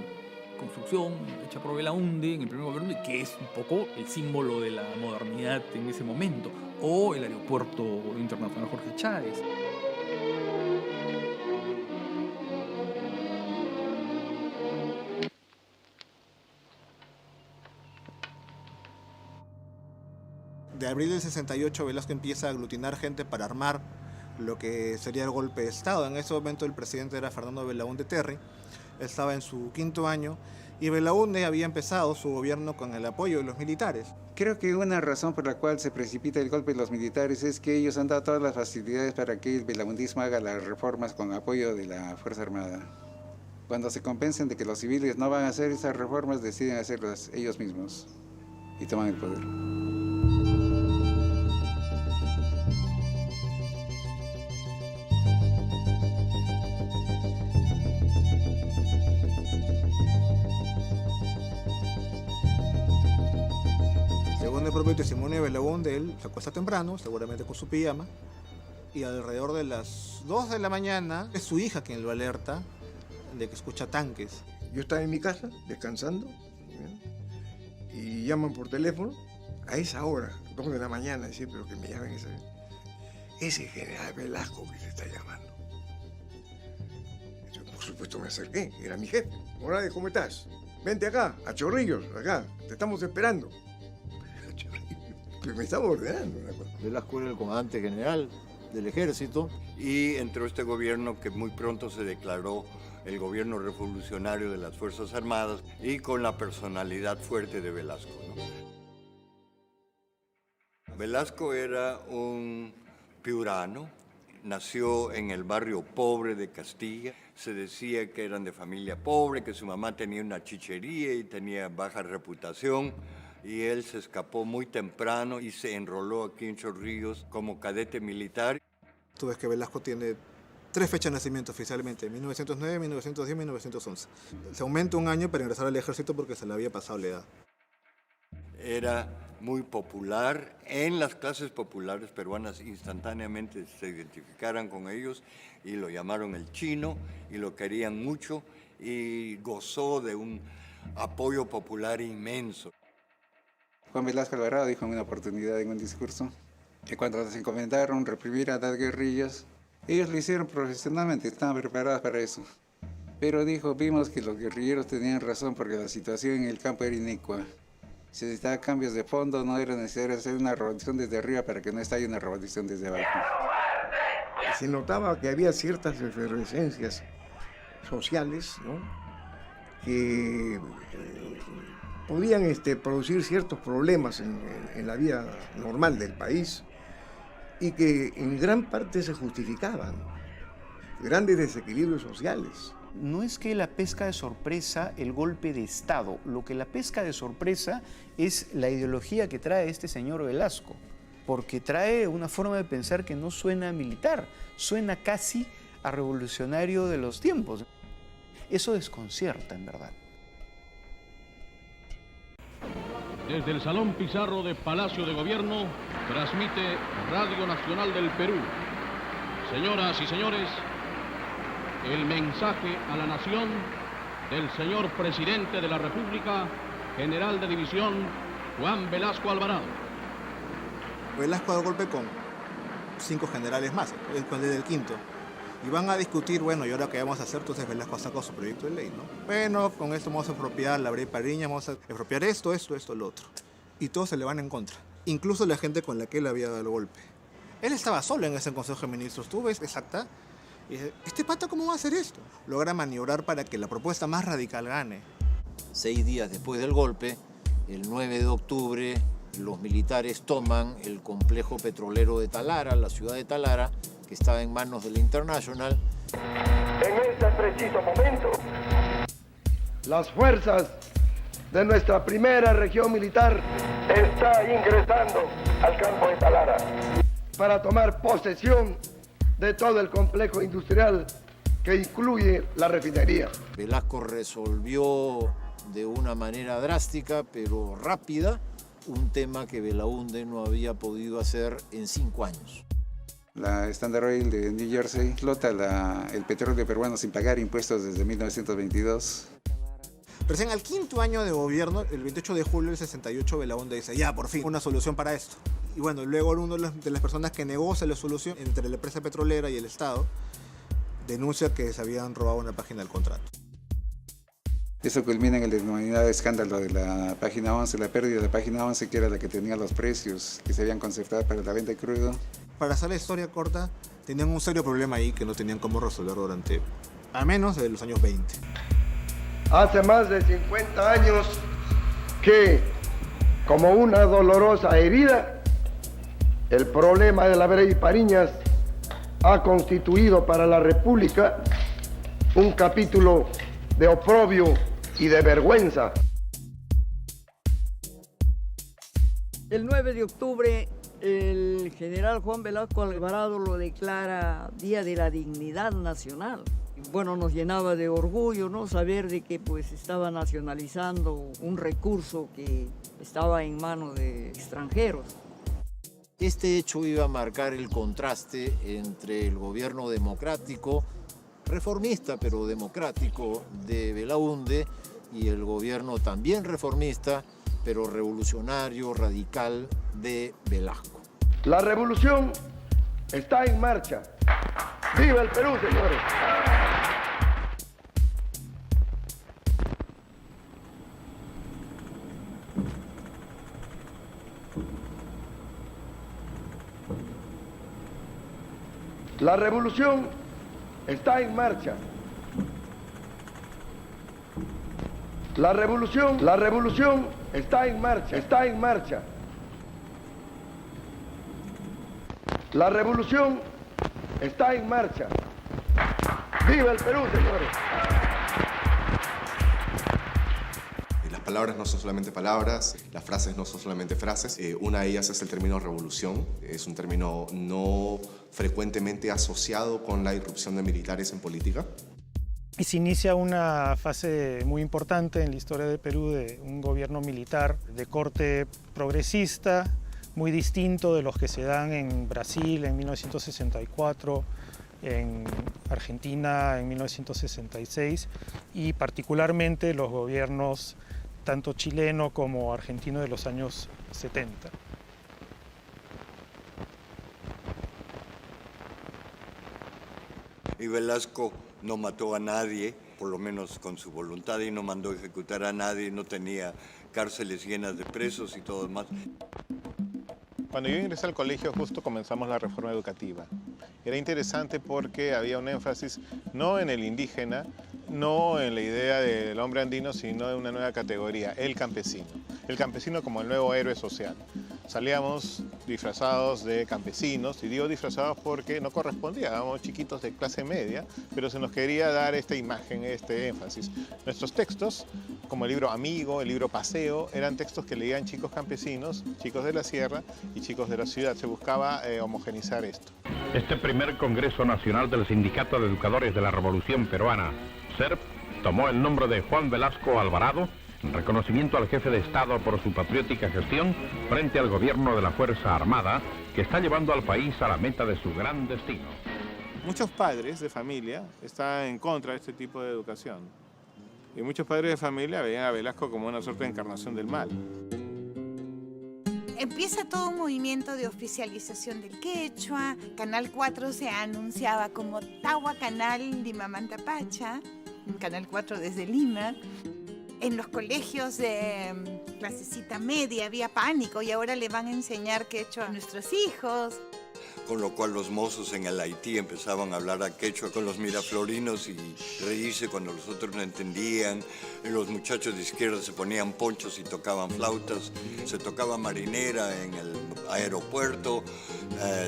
construcción hecha por Belaúnde en el primer gobierno y que es un poco el símbolo de la modernidad en ese momento, o el aeropuerto internacional Jorge Chávez. De abril del 68, Velasco empieza a aglutinar gente para armar lo que sería el golpe de Estado. En ese momento el presidente era Fernando Belaúnde Terry, estaba en su 5º año y Belaúnde había empezado su gobierno con el apoyo de los militares. Creo que una razón por la cual se precipita el golpe de los militares es que ellos han dado todas las facilidades para que el belaundismo haga las reformas con apoyo de la Fuerza Armada. Cuando se convencen de que los civiles no van a hacer esas reformas, deciden hacerlas ellos mismos y toman el poder. Según el propio testimonio de Belaúnde, él se acuesta temprano, seguramente con su pijama, y alrededor de las 2 de la mañana es su hija quien lo alerta de que escucha tanques. Yo estaba en mi casa, descansando, y llaman por teléfono a esa hora, 2 de la mañana, decir, pero que me llamen esa hora. Ese general Velasco que te está llamando. Yo, por supuesto, me acerqué, era mi jefe. Morales, ¿cómo estás? Vente acá, a Chorrillos, acá, te estamos esperando. Pero me estaba ordenando una cosa. Velasco era el comandante general del ejército. Y entró este gobierno que muy pronto se declaró el gobierno revolucionario de las Fuerzas Armadas y con la personalidad fuerte de Velasco, ¿no? Velasco era un piurano, nació en el barrio pobre de Castilla. Se decía que eran de familia pobre, que su mamá tenía una chichería y tenía baja reputación. Y él se escapó muy temprano y se enroló aquí en Chorrillos como cadete militar. Tú ves que Velasco tiene 3 fechas de nacimiento oficialmente, 1909, 1910, 1911. Se aumenta un año para ingresar al ejército porque se le había pasado la edad. Era muy popular, en las clases populares peruanas instantáneamente se identificaran con ellos y lo llamaron el chino y lo querían mucho y gozó de un apoyo popular inmenso. Juan Velasco Alvarado dijo en una oportunidad en un discurso que cuando se encomendaron reprimir a las guerrillas, ellos lo hicieron profesionalmente, estaban preparados para eso. Pero dijo, vimos que los guerrilleros tenían razón porque la situación en el campo era inecua. Se necesitaban cambios de fondo, no era necesario hacer una revolución desde arriba para que no estalle una revolución desde abajo. Se notaba que había ciertas efervescencias sociales, ¿no?, que podían producir ciertos problemas en la vida normal del país y que en gran parte se justificaban. Grandes desequilibrios sociales. No es que la pesca de sorpresa el golpe de Estado, lo que la pesca de sorpresa es la ideología que trae este señor Velasco, porque trae una forma de pensar que no suena militar, suena casi a revolucionario de los tiempos. Eso desconcierta, en verdad. Desde el Salón Pizarro de Palacio de Gobierno, transmite Radio Nacional del Perú. Señoras y señores, el mensaje a la nación del señor Presidente de la República, General de División Juan Velasco Alvarado. Velasco da golpe con 5 generales más, con el del quinto. Y van a discutir, bueno, ¿y ahora qué vamos a hacer? Entonces Velasco saca su proyecto de ley, ¿no? Bueno, con esto vamos a expropiar la Brea Pariña, vamos a expropiar esto, lo otro. Y todos se le van en contra. Incluso la gente con la que él había dado el golpe. Él estaba solo en ese Consejo de Ministros. Tú ves exacta. Y dice, ¿este pata cómo va a hacer esto? Logra maniobrar para que la propuesta más radical gane. 6 días después del golpe, el 9 de octubre, los militares toman el complejo petrolero de Talara, la ciudad de Talara, que estaba en manos de la International. En este preciso momento, las fuerzas de nuestra primera región militar está ingresando al campo de Talara para tomar posesión de todo el complejo industrial que incluye la refinería. Velasco resolvió de una manera drástica, pero rápida, un tema que Belaúnde no había podido hacer en 5 años. La Standard Oil de New Jersey explota el petróleo peruano sin pagar impuestos desde 1922. Recién al 5º año de gobierno, el 28 de julio del 68, Belaúnde dice, ya, por fin, una solución para esto. Y bueno, luego uno de las personas que negocia la solución entre la empresa petrolera y el Estado denuncia que se habían robado una página del contrato. Eso culmina en el denominado escándalo de la página 11, la pérdida de la página 11, que era la que tenía los precios que se habían concertado para la venta de crudo. Para hacer la historia corta, tenían un serio problema ahí que no tenían cómo resolver durante, al menos, de los años 20. Hace más de 50 años que, como una dolorosa herida, el problema de la Brea y Pariñas ha constituido para la República un capítulo de oprobio y de vergüenza. El 9 de octubre, el general Juan Velasco Alvarado lo declara Día de la Dignidad Nacional. Bueno, nos llenaba de orgullo, ¿no? Saber de que pues estaba nacionalizando un recurso que estaba en manos de extranjeros. Este hecho iba a marcar el contraste entre el gobierno democrático, reformista pero democrático, de Belaúnde y el gobierno también reformista pero revolucionario, radical, de Velasco. La revolución está en marcha. ¡Viva el Perú, señores! La revolución está en marcha. La revolución está en marcha, está en marcha. La revolución está en marcha. ¡Viva el Perú, señores! Las palabras no son solamente palabras, las frases no son solamente frases. Una de ellas es el término revolución. Es un término no frecuentemente asociado con la irrupción de militares en política. Y se inicia una fase muy importante en la historia del Perú de un gobierno militar de corte progresista, muy distinto de los que se dan en Brasil en 1964, en Argentina en 1966 y particularmente los gobiernos tanto chileno como argentino de los años 70. Y Velasco no mató a nadie, por lo menos con su voluntad, y no mandó ejecutar a nadie, no tenía cárceles llenas de presos y todo demás. Cuando yo ingresé al colegio justo comenzamos la reforma educativa. Era interesante porque había un énfasis no en el indígena, no en la idea del hombre andino, sino de una nueva categoría, el campesino. El campesino como el nuevo héroe social. Salíamos disfrazados de campesinos, y digo disfrazados porque no correspondía, éramos chiquitos de clase media, pero se nos quería dar esta imagen, este énfasis. Nuestros textos, como el libro Amigo, el libro Paseo, eran textos que leían chicos campesinos, chicos de la sierra y chicos de la ciudad. Se buscaba homogenizar esto. Este primer Congreso Nacional del Sindicato de Educadores de la Revolución Peruana, SERP, tomó el nombre de Juan Velasco Alvarado, en reconocimiento al jefe de Estado por su patriótica gestión frente al gobierno de la Fuerza Armada, que está llevando al país a la meta de su gran destino. Muchos padres de familia están en contra de este tipo de educación. Y muchos padres de familia veían a Velasco como una suerte de encarnación del mal. Empieza todo un movimiento de oficialización del quechua. Canal 4 se anunciaba como Tawa Canal Limamantapacha, Canal 4 desde Lima. En los colegios de clasecita media había pánico y ahora le van a enseñar quechua a nuestros hijos. Con lo cual los mozos en el Haití empezaban a hablar a quechua con los miraflorinos y reírse cuando los otros no entendían. Y los muchachos de izquierda se ponían ponchos y tocaban flautas. Se tocaba marinera en el aeropuerto.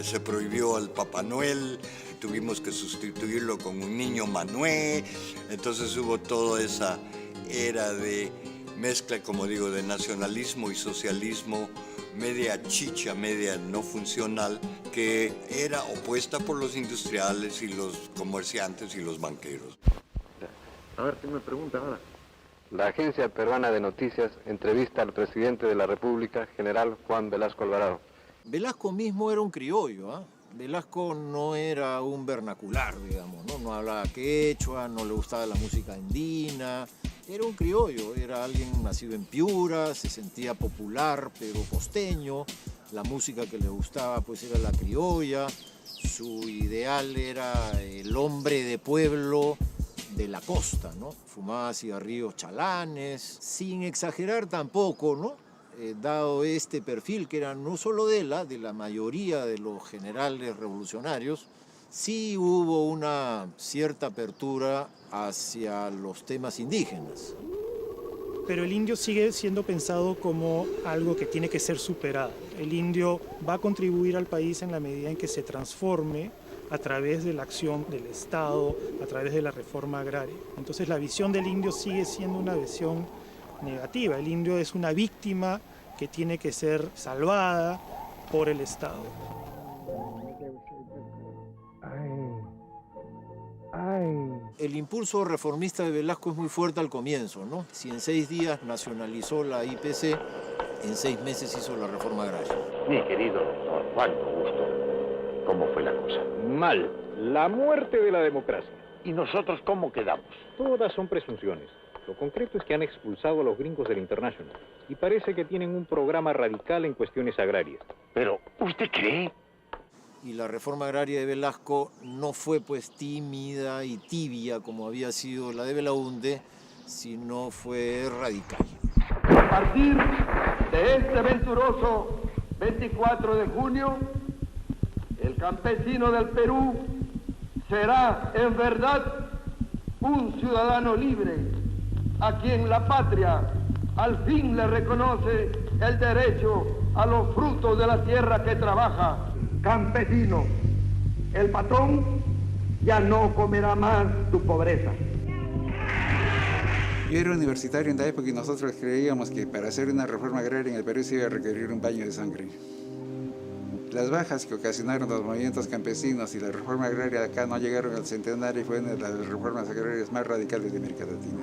Se prohibió al Papá Noel. Tuvimos que sustituirlo con un niño Manué. Entonces hubo toda esa era de mezcla, como digo, de nacionalismo y socialismo, media chicha, media no funcional, que era opuesta por los industriales y los comerciantes y los banqueros. A ver, ¿qué me pregunta ahora? La Agencia Peruana de Noticias entrevista al presidente de la República, general Juan Velasco Alvarado. Velasco mismo era un criollo, ¿ah? Velasco no era un vernacular, digamos, ¿no? No hablaba quechua, no le gustaba la música andina. Era un criollo, era alguien nacido en Piura, se sentía popular pero costeño. La música que le gustaba pues era la criolla. Su ideal era el hombre de pueblo de la costa, ¿no? Fumaba cigarrillos chalanes, sin exagerar tampoco, ¿no? Dado este perfil que era no solo de la mayoría de los generales revolucionarios, sí hubo una cierta apertura hacia los temas indígenas. Pero el indio sigue siendo pensado como algo que tiene que ser superado. El indio va a contribuir al país en la medida en que se transforme a través de la acción del Estado, a través de la reforma agraria. Entonces la visión del indio sigue siendo una visión negativa. El indio es una víctima que tiene que ser salvada por el Estado. El impulso reformista de Velasco es muy fuerte al comienzo, ¿no? Si en 6 días nacionalizó la IPC, en 6 meses hizo la reforma agraria. Mi querido doctor Juan Augusto, ¿cómo fue la cosa? Mal. La muerte de la democracia. ¿Y nosotros cómo quedamos? Todas son presunciones. Lo concreto es que han expulsado a los gringos del International y parece que tienen un programa radical en cuestiones agrarias. Pero, ¿usted cree? Y la reforma agraria de Velasco no fue pues tímida y tibia como había sido la de Belaúnde, sino fue radical. A partir de este venturoso 24 de junio, el campesino del Perú será en verdad un ciudadano libre, a quien la patria al fin le reconoce el derecho a los frutos de la tierra que trabaja. Campesino, el patrón ya no comerá más tu pobreza. Yo era universitario en la época y nosotros creíamos que para hacer una reforma agraria en el Perú se iba a requerir un baño de sangre. Las bajas que ocasionaron los movimientos campesinos y la reforma agraria de acá no llegaron al centenario y fue una de las reformas agrarias más radicales de América Latina.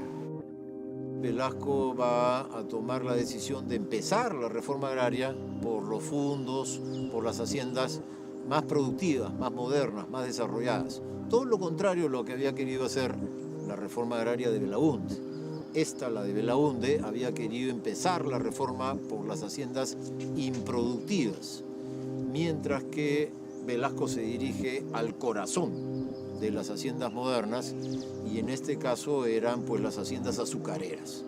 Velasco va a tomar la decisión de empezar la reforma agraria por los fundos, por las haciendas más productivas, más modernas, más desarrolladas. Todo lo contrario a lo que había querido hacer la reforma agraria de Belaúnde. Esta, la de Belaúnde, había querido empezar la reforma por las haciendas improductivas, mientras que Velasco se dirige al corazón de las haciendas modernas, y en este caso eran pues las haciendas azucareras.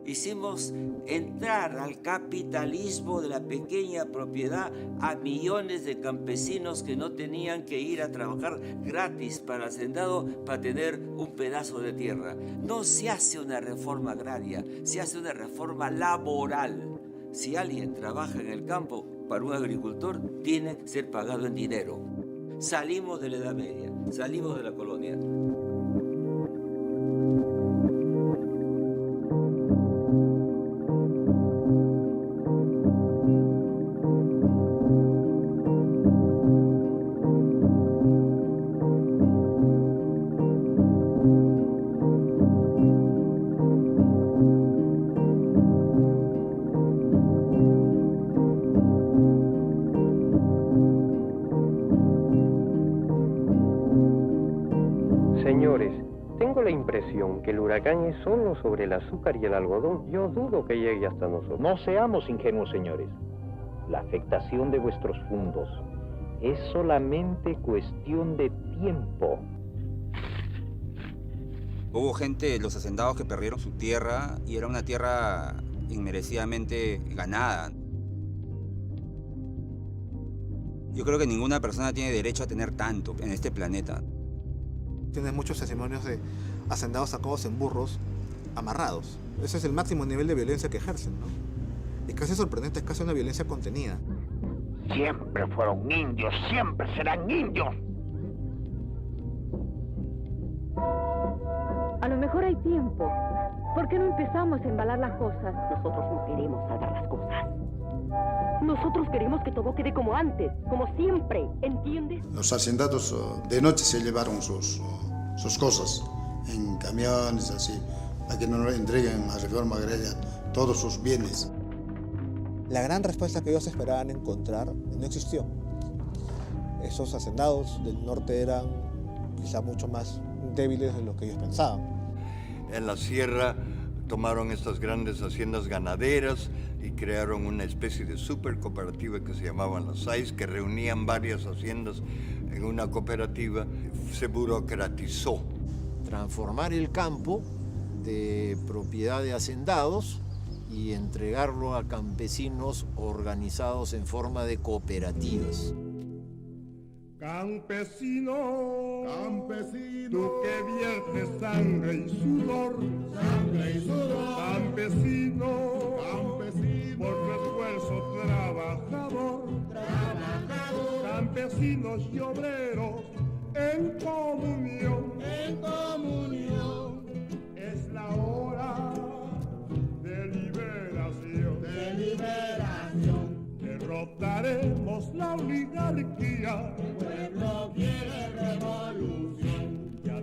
Hicimos entrar al capitalismo de la pequeña propiedad a millones de campesinos que no tenían que ir a trabajar gratis para el hacendado para tener un pedazo de tierra. No se hace una reforma agraria, se hace una reforma laboral. Si alguien trabaja en el campo, para un agricultor tiene que ser pagado en dinero. Salimos de la Edad Media, salimos de la colonia. Señores, tengo la impresión que el huracán es solo sobre el azúcar y el algodón. Yo dudo que llegue hasta nosotros. No seamos ingenuos, señores. La afectación de vuestros fundos es solamente cuestión de tiempo. Hubo gente, los hacendados, que perdieron su tierra y era una tierra inmerecidamente ganada. Yo creo que ninguna persona tiene derecho a tener tanto en este planeta. Tienes muchos testimonios de hacendados sacados en burros, amarrados. Ese es el máximo nivel de violencia que ejercen, ¿no? Es casi sorprendente, es casi una violencia contenida. Siempre fueron indios, siempre serán indios. A lo mejor hay tiempo. ¿Por qué no empezamos a embalar las cosas? Nosotros no queremos salvar las cosas. Nosotros queremos que todo quede como antes, como siempre, ¿entiendes? Los hacendados de noche se llevaron sus cosas en camiones, así, para que no le entreguen a la reforma agraria todos sus bienes. La gran respuesta que ellos esperaban encontrar no existió. Esos hacendados del norte eran quizá mucho más débiles de lo que ellos pensaban. En la sierra tomaron estas grandes haciendas ganaderas y crearon una especie de supercooperativa que se llamaban las SAIS, que reunían varias haciendas en una cooperativa. Se burocratizó. Transformar el campo de propiedad de hacendados y entregarlo a campesinos organizados en forma de cooperativas. Campesino, campesino, tú que viertes sangre y sudor, campesino, campesino, por tu esfuerzo trabajador, campesinos y obreros en comunión, es la hora de liberación, derrotaremos la oligarquía, el pueblo quiere revolución, ya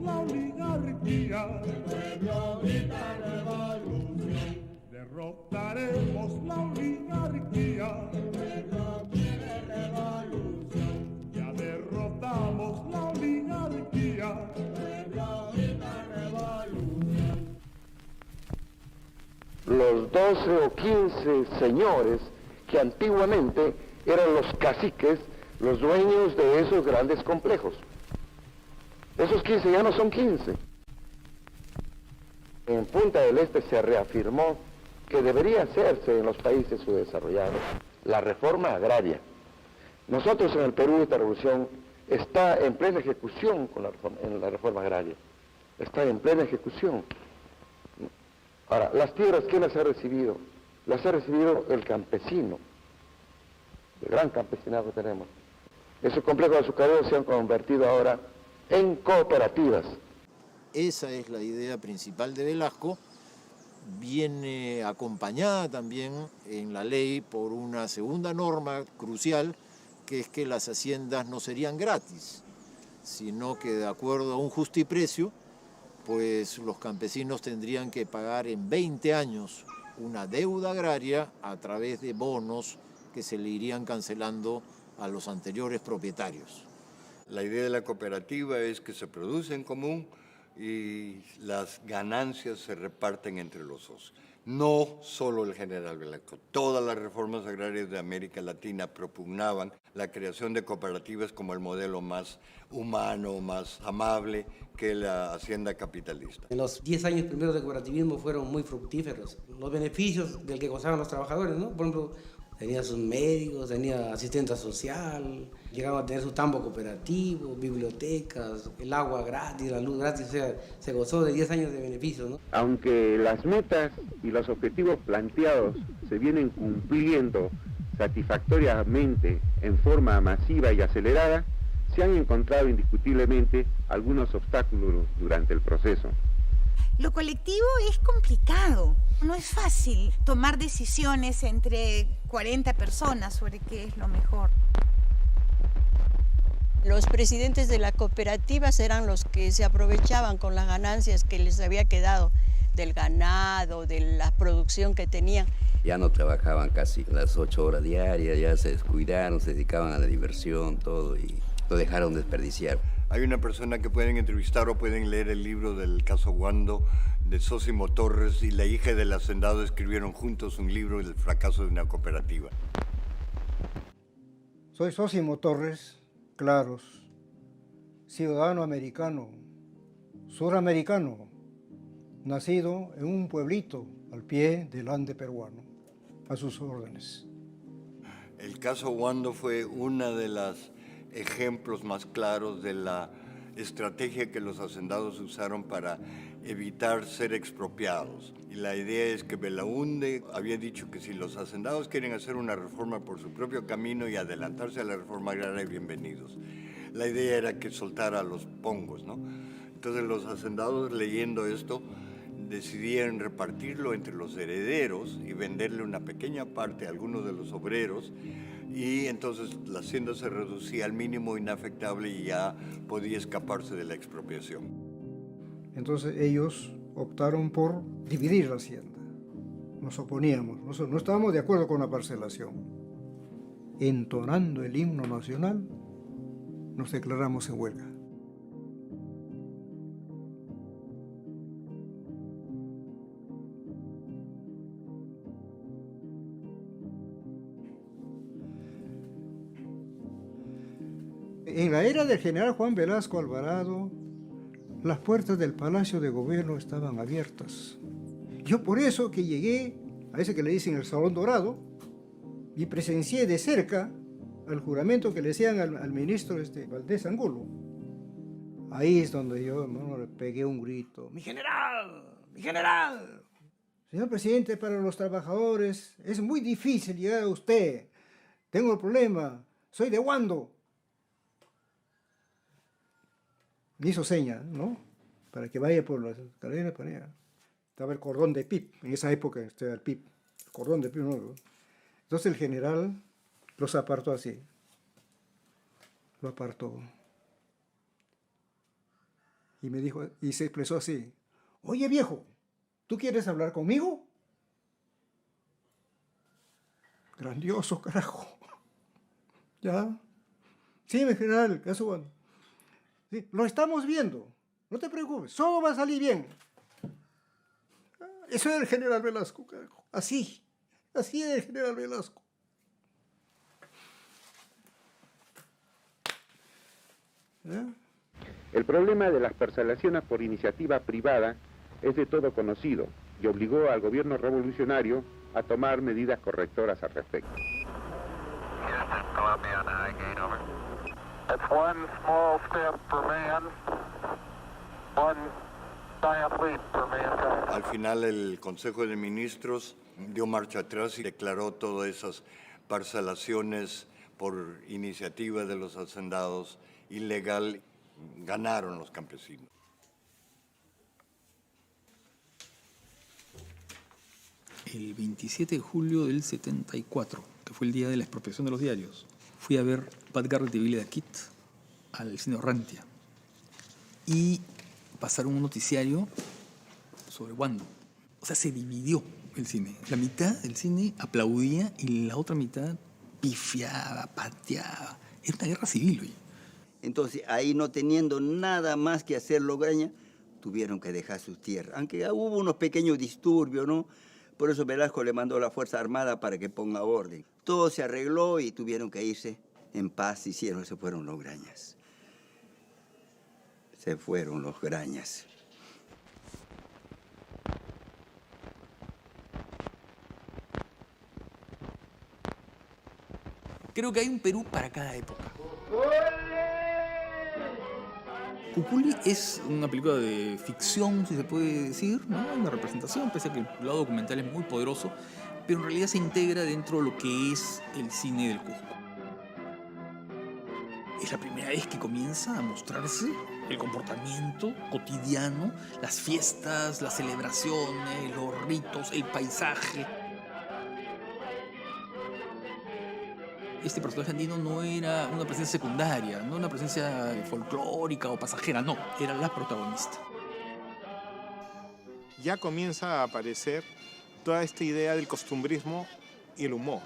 la oligarquía. El pueblo grita revolución. Derrotaremos la oligarquía. El pueblo quiere revolución. Ya derrotamos la oligarquía. El pueblo grita revolución. Los 12 o 15 señores que antiguamente eran los caciques, los dueños de esos grandes complejos. Esos 15 ya no son 15. En Punta del Este se reafirmó que debería hacerse en los países subdesarrollados la reforma agraria. Nosotros en el Perú esta revolución está en plena ejecución en la reforma agraria. Está en plena ejecución. Ahora, las tierras, ¿quién las ha recibido? Las ha recibido el campesino, el gran campesinado que tenemos. Esos complejos azucareros se han convertido ahora en cooperativas. Esa es la idea principal de Velasco. Viene acompañada también en la ley por una segunda norma crucial, que es que las haciendas no serían gratis, sino que de acuerdo a un justiprecio, pues los campesinos tendrían que pagar en 20 años una deuda agraria a través de bonos que se le irían cancelando a los anteriores propietarios. La idea de la cooperativa es que se produce en común y las ganancias se reparten entre los socios. No solo el general Velasco, todas las reformas agrarias de América Latina propugnaban la creación de cooperativas como el modelo más humano, más amable que la hacienda capitalista. En los 10 años primeros de cooperativismo fueron muy fructíferos. Los beneficios del que gozaban los trabajadores, ¿no? Por ejemplo, tenía sus médicos, tenía asistente social, llegaban a tener su tambo cooperativo, bibliotecas, el agua gratis, la luz gratis, o sea, se gozó de 10 años de beneficios, ¿no? Aunque las metas y los objetivos planteados se vienen cumpliendo satisfactoriamente en forma masiva y acelerada, se han encontrado indiscutiblemente algunos obstáculos durante el proceso. Lo colectivo es complicado, no es fácil tomar decisiones entre 40 personas sobre qué es lo mejor. Los presidentes de las cooperativas eran los que se aprovechaban con las ganancias que les había quedado del ganado, de la producción que tenían. Ya no trabajaban casi las 8 horas diarias, ya se descuidaron, se dedicaban a la diversión, todo, y lo dejaron desperdiciar. Hay una persona que pueden entrevistar o pueden leer el libro del caso Wando de Sósimo Torres y la hija del hacendado escribieron juntos un libro, El fracaso de una cooperativa. Soy Sósimo Torres Claros, ciudadano americano, suramericano, nacido en un pueblito al pie del Ande peruano, a sus órdenes. El caso Wando fue uno de los ejemplos más claros de la estrategia que los hacendados usaron para evitar ser expropiados. Y la idea es que Belaúnde había dicho que si los hacendados quieren hacer una reforma por su propio camino y adelantarse a la reforma agraria, bienvenidos. La idea era que soltara a los pongos, ¿no? Entonces los hacendados, leyendo esto, decidieron repartirlo entre los herederos y venderle una pequeña parte a algunos de los obreros, y entonces la hacienda se reducía al mínimo inafectable y ya podía escaparse de la expropiación. Entonces ellos optaron por dividir la hacienda. Nos oponíamos, no estábamos de acuerdo con la parcelación. Entonando el himno nacional, nos declaramos en huelga. En la era del general Juan Velasco Alvarado, las puertas del Palacio de Gobierno estaban abiertas. Yo por eso que llegué a ese que le dicen el Salón Dorado y presencié de cerca al juramento que le hacían al ministro Valdés Angulo. Ahí es donde yo, hermano, le pegué un grito. ¡Mi general! ¡Mi general! Señor presidente, para los trabajadores es muy difícil llegar a usted. Tengo el problema. Soy de Wando. Me hizo seña, ¿no? Para que vaya por las escaleras para allá. Estaba el cordón de PIP. En esa época estaba el PIP. El cordón de PIP, ¿no? Entonces el general los apartó así. Lo apartó. y me dijo, y se expresó así: oye viejo, ¿tú quieres hablar conmigo? Grandioso, carajo. ¿Ya? Sí, mi general, eso bueno. Sí, lo estamos viendo, no te preocupes, todo va a salir bien. Eso era el general Velasco, carajo. Así era el general Velasco. ¿Eh? El problema de las parcelaciones por iniciativa privada es de todo conocido y obligó al gobierno revolucionario a tomar medidas correctoras al respecto. Al final el Consejo de Ministros dio marcha atrás y declaró todas esas parcelaciones por iniciativa de los hacendados ilegal. Ganaron los campesinos. El 27 de julio del 74, que fue el día de la expropiación de los diarios, fui a ver Pat Garrett y Billy the Kid al cine Orrantia y pasaron un noticiario sobre Wando. O sea, se dividió el cine. La mitad del cine aplaudía y la otra mitad pifiaba, pateaba. Era una guerra civil, oye. Entonces, ahí no teniendo nada más que hacer Lograña, tuvieron que dejar sus tierras. Aunque hubo unos pequeños disturbios, ¿no? Por eso Velasco le mandó a la Fuerza Armada para que ponga orden. Todo se arregló y tuvieron que irse en paz. Se fueron los Grañas. Se fueron los Grañas. Creo que hay un Perú para cada época. Cuculi es una película de ficción, si se puede decir, ¿no? Una representación, pese a que el lado documental es muy poderoso, pero en realidad se integra dentro de lo que es el cine del Cusco. Es la primera vez que comienza a mostrarse el comportamiento cotidiano, las fiestas, las celebraciones, los ritos, el paisaje. Este personaje andino no era una presencia secundaria, no una presencia folclórica o pasajera, no, era la protagonista. Ya comienza a aparecer toda esta idea del costumbrismo y el humor,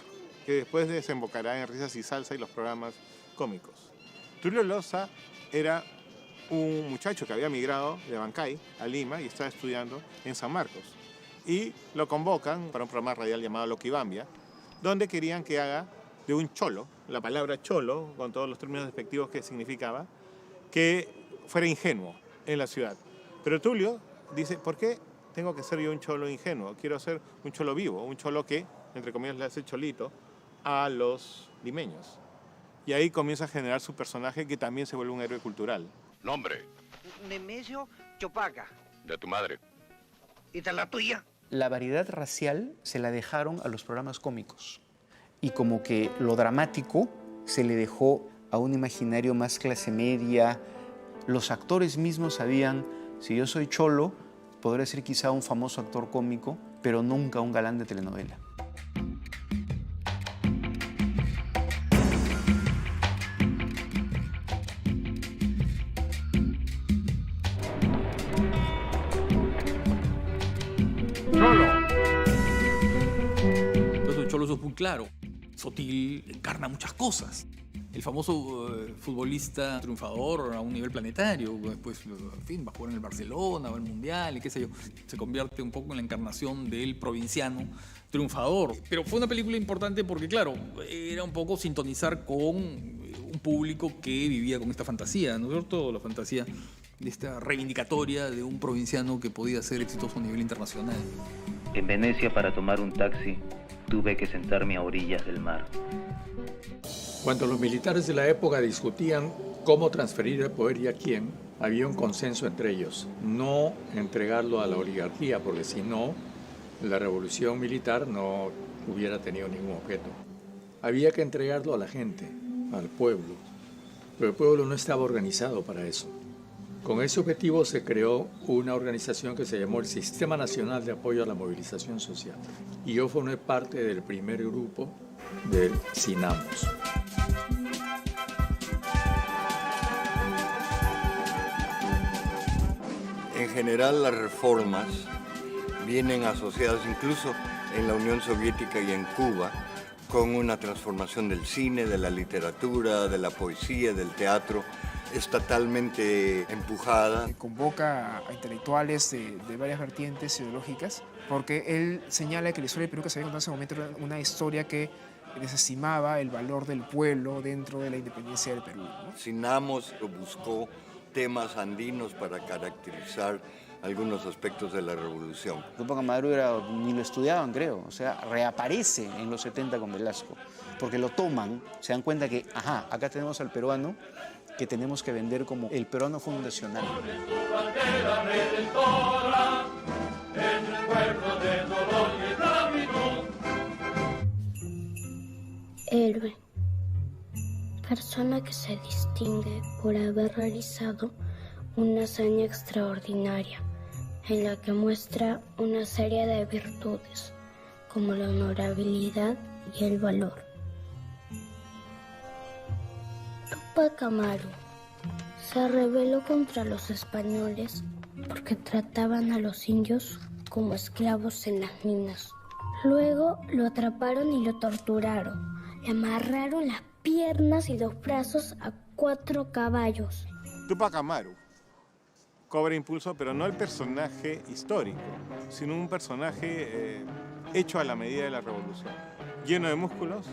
que después desembocará en Risas y Salsa y los programas cómicos. Tulio Loza era un muchacho que había migrado de Bancay a Lima y estaba estudiando en San Marcos. Y lo convocan para un programa radial llamado Loquibambia, donde querían que haga de un cholo, la palabra cholo, con todos los términos despectivos que significaba, que fuera ingenuo en la ciudad. Pero Tulio dice, ¿por qué tengo que ser yo un cholo ingenuo? Quiero ser un cholo vivo, un cholo que, entre comillas, le hace cholito a los limeños. Y ahí comienza a generar su personaje, que también se vuelve un héroe cultural. Nombre. Nemesio Chopaca. De tu madre. ¿Y de la tuya? La variedad racial se la dejaron a los programas cómicos. Y como que lo dramático se le dejó a un imaginario más clase media. Los actores mismos sabían, si yo soy cholo, podré ser quizá un famoso actor cómico, pero nunca un galán de telenovela. Entonces el cholo eso es muy claro. Sotil encarna muchas cosas. El famoso futbolista triunfador a un nivel planetario, después, en fin, va a jugar en el Barcelona, va al Mundial y qué sé yo. Se convierte un poco en la encarnación del provinciano triunfador. Pero fue una película importante porque, claro, era un poco sintonizar con un público que vivía con esta fantasía, ¿no es cierto? La fantasía de esta reivindicatoria de un provinciano que podía ser exitoso a nivel internacional. En Venecia, para tomar un taxi, tuve que sentarme a orillas del mar. Cuando los militares de la época discutían cómo transferir el poder y a quién, había un consenso entre ellos. No entregarlo a la oligarquía, porque si no, la revolución militar no hubiera tenido ningún objeto. Había que entregarlo a la gente, al pueblo. Pero el pueblo no estaba organizado para eso. Con ese objetivo se creó una organización que se llamó el Sistema Nacional de Apoyo a la Movilización Social. Y yo formé parte del primer grupo del SINAMOS. En general las reformas vienen asociadas incluso en la Unión Soviética y en Cuba con una transformación del cine, de la literatura, de la poesía, del teatro, estatalmente empujada. Convoca a intelectuales de varias vertientes ideológicas, porque él señala que la historia del Perú que se había contado en ese momento era una historia que desestimaba el valor del pueblo dentro de la independencia del Perú, ¿no? Sinamos buscó temas andinos para caracterizar algunos aspectos de la revolución. Tupac Amaru ni lo estudiaban, creo, o sea, reaparece en los 70 con Velasco, porque lo toman, se dan cuenta que, ajá, acá tenemos al peruano que tenemos que vender como el peruano fundacional. Héroe. Persona que se distingue por haber realizado una hazaña extraordinaria en la que muestra una serie de virtudes como la honorabilidad y el valor. Tupac Amaru se rebeló contra los españoles porque trataban a los indios como esclavos en las minas. Luego lo atraparon y lo torturaron. Le amarraron las piernas y los brazos a 4 caballos. Tupac Amaru cobra impulso, pero no el personaje histórico, sino un personaje hecho a la medida de la revolución. Lleno de músculos,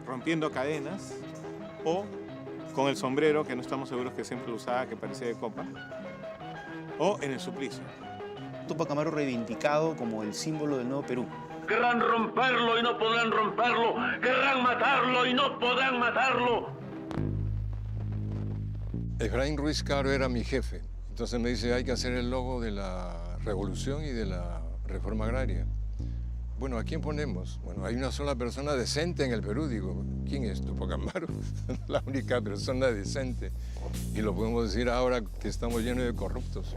rompiendo cadenas, o con el sombrero, que no estamos seguros que siempre lo usaba, que parecía de copa, o en el suplicio. Tupac Amaru reivindicado como el símbolo del nuevo Perú. Querrán romperlo y no podrán romperlo. Querrán matarlo y no podrán matarlo. Efraín Ruiz Caro era mi jefe. Entonces me dice, hay que hacer el logo de la revolución y de la reforma agraria. Bueno, ¿a quién ponemos? Bueno, hay una sola persona decente en el Perú. Digo, ¿quién es? Tupac Amaru. La única persona decente. Y lo podemos decir ahora que estamos llenos de corruptos.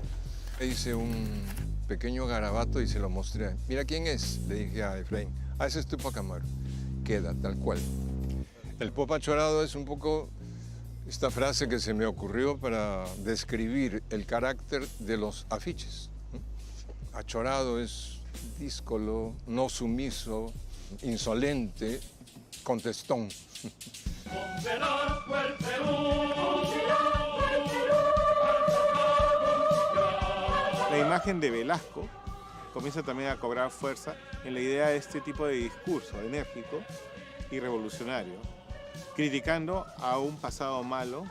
Hice un pequeño garabato y se lo mostré. Mira quién es, le dije a Efraín. Ah, ese es Tupac Amaru. Queda tal cual. El pop achorado es un poco esta frase que se me ocurrió para describir el carácter de los afiches. Achorado es díscolo, no sumiso, insolente, contestón. La imagen de Velasco comienza también a cobrar fuerza en la idea de este tipo de discurso enérgico y revolucionario, criticando a un pasado malo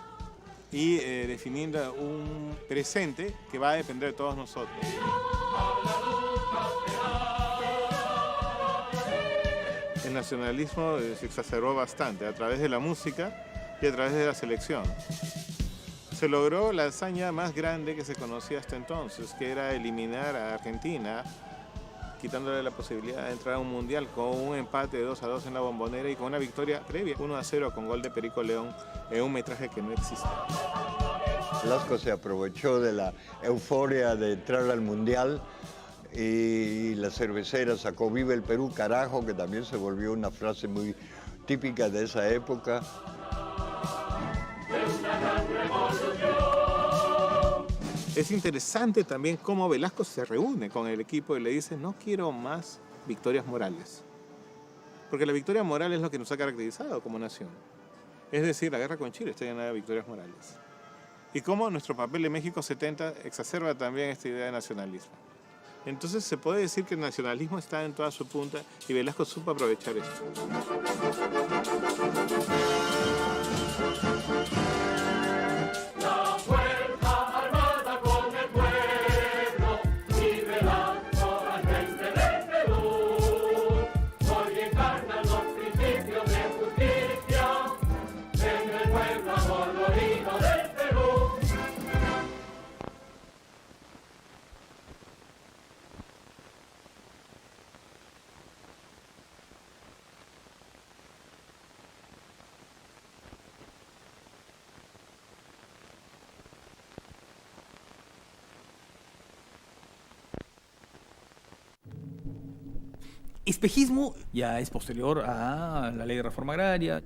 y definiendo un presente que va a depender de todos nosotros. El nacionalismo se exacerbó bastante a través de la música y a través de la selección. Se logró la hazaña más grande que se conocía hasta entonces, que era eliminar a Argentina, quitándole la posibilidad de entrar a un mundial con un empate de 2-2 en la Bombonera y con una victoria previa, 1-0 con gol de Perico León en un metraje que no existe. Velasco se aprovechó de la euforia de entrar al mundial y la cervecera sacó "Viva el Perú, carajo", que también se volvió una frase muy típica de esa época. Es interesante también cómo Velasco se reúne con el equipo y le dice: no quiero más victorias morales. Porque la victoria moral es lo que nos ha caracterizado como nación. Es decir, la guerra con Chile está llena de victorias morales. Y cómo nuestro papel en México 70 exacerba también esta idea de nacionalismo. Entonces se puede decir que el nacionalismo está en toda su punta y Velasco supo aprovechar esto. Espejismo ya es posterior a la ley de reforma agraria.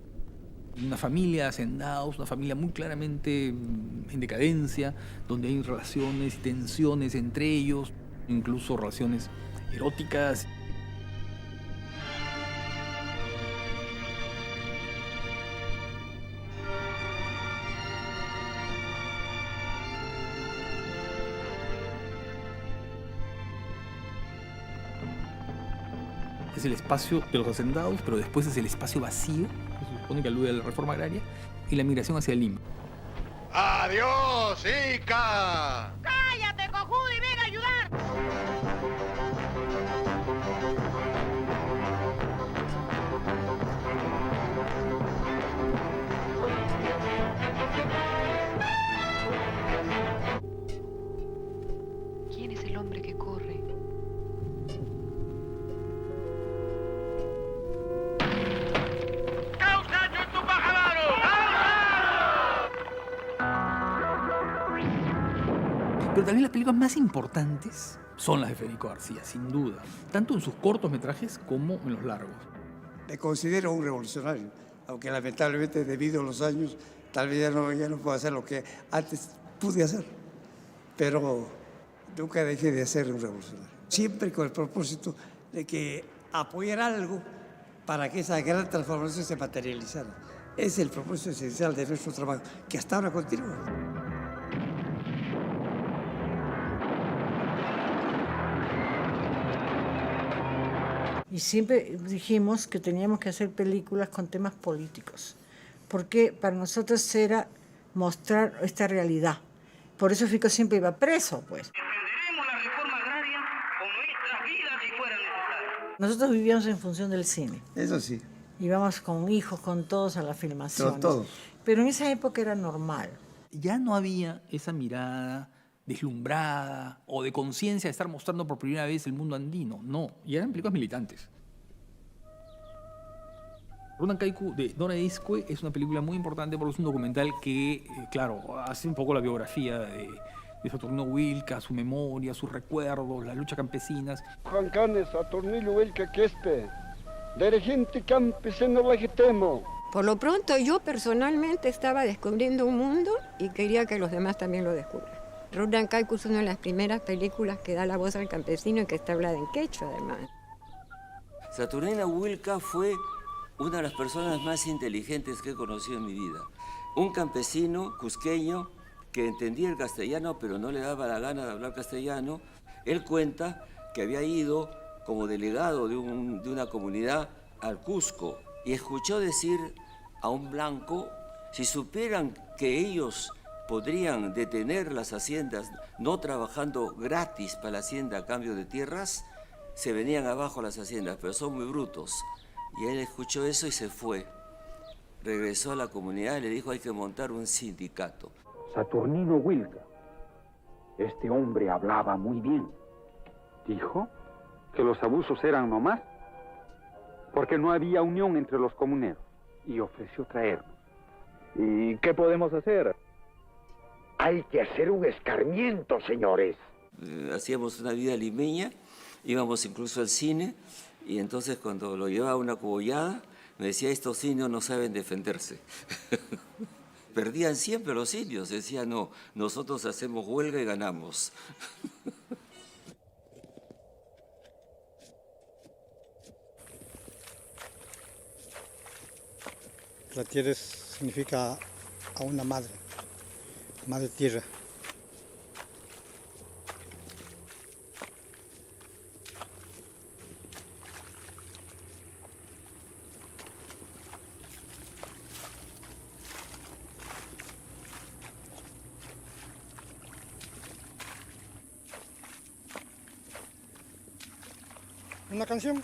Una familia de hacendados, una familia muy claramente en decadencia, donde hay relaciones y tensiones entre ellos, incluso relaciones eróticas. Es el espacio de los hacendados, pero después es el espacio vacío, que se supone que alude a la reforma agraria, y la migración hacia Lima. ¡Adiós, Ica! ¡Cállate, cojudo, y ven a ayudar! ¿Quién es el hombre que corre? Pero también las películas más importantes son las de Federico García, sin duda, tanto en sus cortometrajes como en los largos. Me considero un revolucionario, aunque lamentablemente debido a los años tal vez ya no puedo hacer lo que antes pude hacer, pero nunca dejé de ser un revolucionario. Siempre con el propósito de que apoyar algo para que esa gran transformación se materializara. Es el propósito esencial de nuestro trabajo, que hasta ahora continúa. Y siempre dijimos que teníamos que hacer películas con temas políticos, porque para nosotros era mostrar esta realidad. Por eso Fico siempre iba preso, pues. Defenderemos la reforma agraria con nuestras vidas si fuera necesario. Nosotros vivíamos en función del cine. Eso sí. Íbamos con hijos, con todos a la filmación. Todos. Pero en esa época era normal. Ya no había esa mirada deslumbrada o de conciencia de estar mostrando por primera vez el mundo andino. No, ya eran películas militantes. Runan Kaiku de Dora Izcue es una película muy importante porque es un documental que, claro, hace un poco la biografía de Saturnino Wilca, su memoria, sus recuerdos, las luchas campesinas. Juan Canes, Saturnino Wilca Quispe, dirigente campesino legítimo. Por lo pronto, yo personalmente estaba descubriendo un mundo y quería que los demás también lo descubran. Runan Kaiku es una de las primeras películas que da la voz al campesino y que está hablada en quechua, además. Saturnino Wilca fue una de las personas más inteligentes que he conocido en mi vida. Un campesino cusqueño que entendía el castellano, pero no le daba la gana de hablar castellano. Él cuenta que había ido como delegado de una comunidad al Cusco y escuchó decir a un blanco, si supieran que ellos podrían detener las haciendas no trabajando gratis para la hacienda a cambio de tierras, se venían abajo las haciendas, pero son muy brutos. Y él escuchó eso y se fue. Regresó a la comunidad y le dijo, hay que montar un sindicato. Saturnino Wilca. Este hombre hablaba muy bien. Dijo que los abusos eran nomás porque no había unión entre los comuneros y ofreció traernos. ¿Y qué podemos hacer? Hay que hacer un escarmiento, señores. Hacíamos una vida limeña, íbamos incluso al cine, y entonces cuando lo llevaba a una cobollada, me decía, estos indios no saben defenderse. Perdían siempre los indios, decía, no, nosotros hacemos huelga y ganamos. La tierra significa a una madre, madre tierra. Una canción.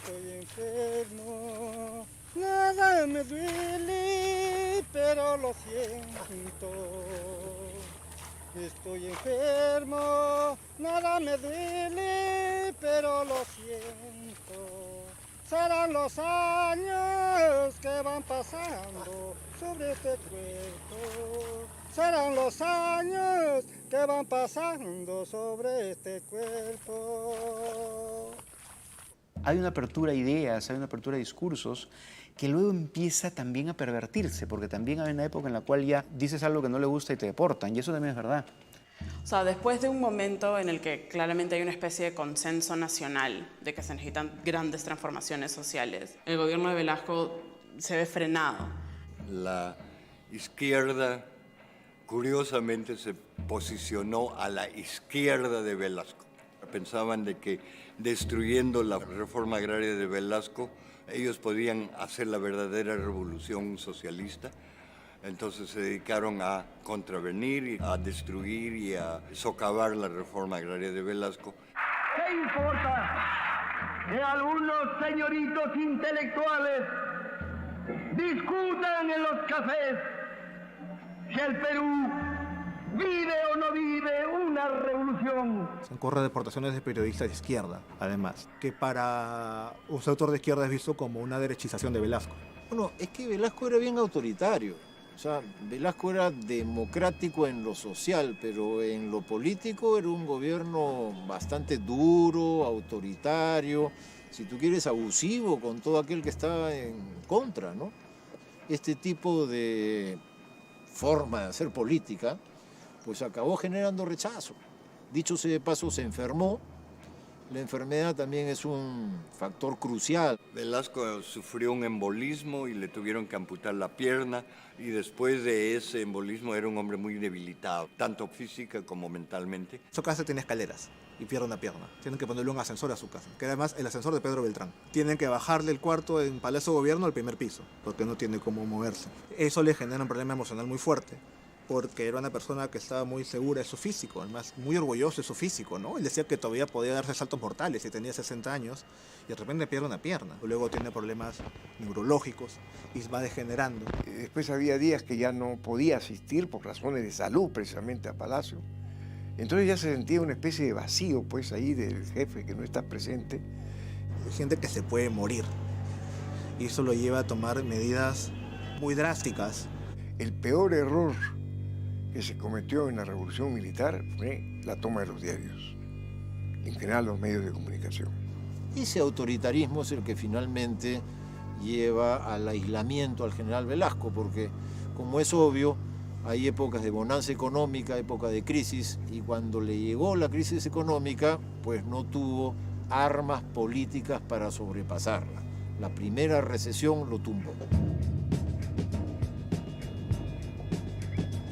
Estoy enfermo, nada me duele, pero lo siento. Estoy enfermo, nada me duele, pero lo siento. Serán los años que van pasando sobre este cuerpo. Serán los años que van pasando sobre este cuerpo. hay una apertura a ideas, hay una apertura a discursos que luego empieza también a pervertirse, porque también hay una época en la cual ya dices algo que no le gusta y te deportan, y eso también es verdad. O sea, después de un momento en el que claramente hay una especie de consenso nacional de que se necesitan grandes transformaciones sociales, el gobierno de Velasco se ve frenado. La izquierda, curiosamente, se posicionó a la izquierda de Velasco. Pensaban de que destruyendo la reforma agraria de Velasco, ellos podían hacer la verdadera revolución socialista. Entonces se dedicaron a contravenir, a destruir y a socavar la reforma agraria de Velasco. ¿Qué importa que algunos señoritos intelectuales discutan en los cafés si el Perú vive o no vive una revolución? Se ocurren deportaciones de periodistas de izquierda, además, que para un sector de izquierda es visto como una derechización de Velasco. Bueno, es que Velasco era bien autoritario. O sea, Velasco era democrático en lo social, pero en lo político era un gobierno bastante duro, autoritario, si tú quieres abusivo con todo aquel que estaba en contra, ¿no? Este tipo de forma de hacer política, pues acabó generando rechazo. Dicho sea de paso, se enfermó. La enfermedad también es un factor crucial. Velasco sufrió un embolismo y le tuvieron que amputar la pierna, y después de ese embolismo era un hombre muy debilitado, tanto física como mentalmente. Su casa tiene escaleras y pierde una pierna. Tienen que ponerle un ascensor a su casa, que además el ascensor de Pedro Beltrán. Tienen que bajarle el cuarto en Palacio de Gobierno al primer piso, porque no tiene cómo moverse. Eso le genera un problema emocional muy fuerte, porque era una persona que estaba muy segura de su físico, además muy orgulloso de su físico, ¿no? Él decía que todavía podía darse saltos mortales y tenía 60 años y de repente pierde una pierna. Luego tiene problemas neurológicos y va degenerando. Después había días que ya no podía asistir por razones de salud precisamente a Palacio. Entonces ya se sentía una especie de vacío pues ahí del jefe que no está presente. Hay gente que se puede morir y eso lo lleva a tomar medidas muy drásticas. El peor error que se cometió en la revolución militar fue la toma de los diarios, en general los medios de comunicación. Ese autoritarismo es el que finalmente lleva al aislamiento al general Velasco, porque, como es obvio, hay épocas de bonanza económica, época de crisis, y cuando le llegó la crisis económica, pues no tuvo armas políticas para sobrepasarla. La primera recesión lo tumbó.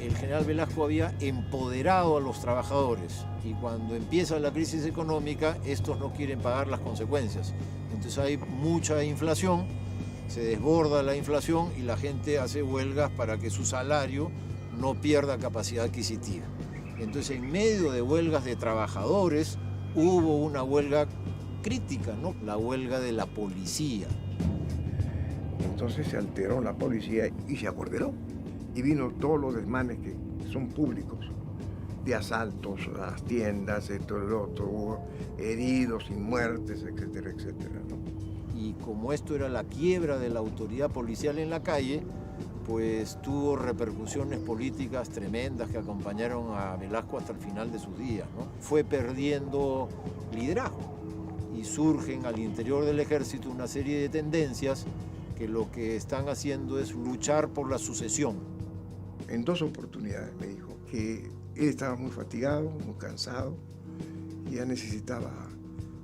El general Velasco había empoderado a los trabajadores y cuando empieza la crisis económica, estos no quieren pagar las consecuencias. Entonces hay mucha inflación, se desborda la inflación y la gente hace huelgas para que su salario no pierda capacidad adquisitiva. Entonces, en medio de huelgas de trabajadores, hubo una huelga crítica, ¿no? La huelga de la policía. Entonces se alteró la policía y se acorderó. Y vino todos los desmanes que son públicos, de asaltos a las tiendas, esto, el otro, hubo heridos y muertes, etcétera, etcétera, ¿no? Y como esto era la quiebra de la autoridad policial en la calle, pues tuvo repercusiones políticas tremendas que acompañaron a Velasco hasta el final de sus días, ¿no? Fue perdiendo liderazgo y surgen al interior del ejército una serie de tendencias que lo que están haciendo es luchar por la sucesión. En 2 oportunidades me dijo que él estaba muy fatigado, muy cansado y ya necesitaba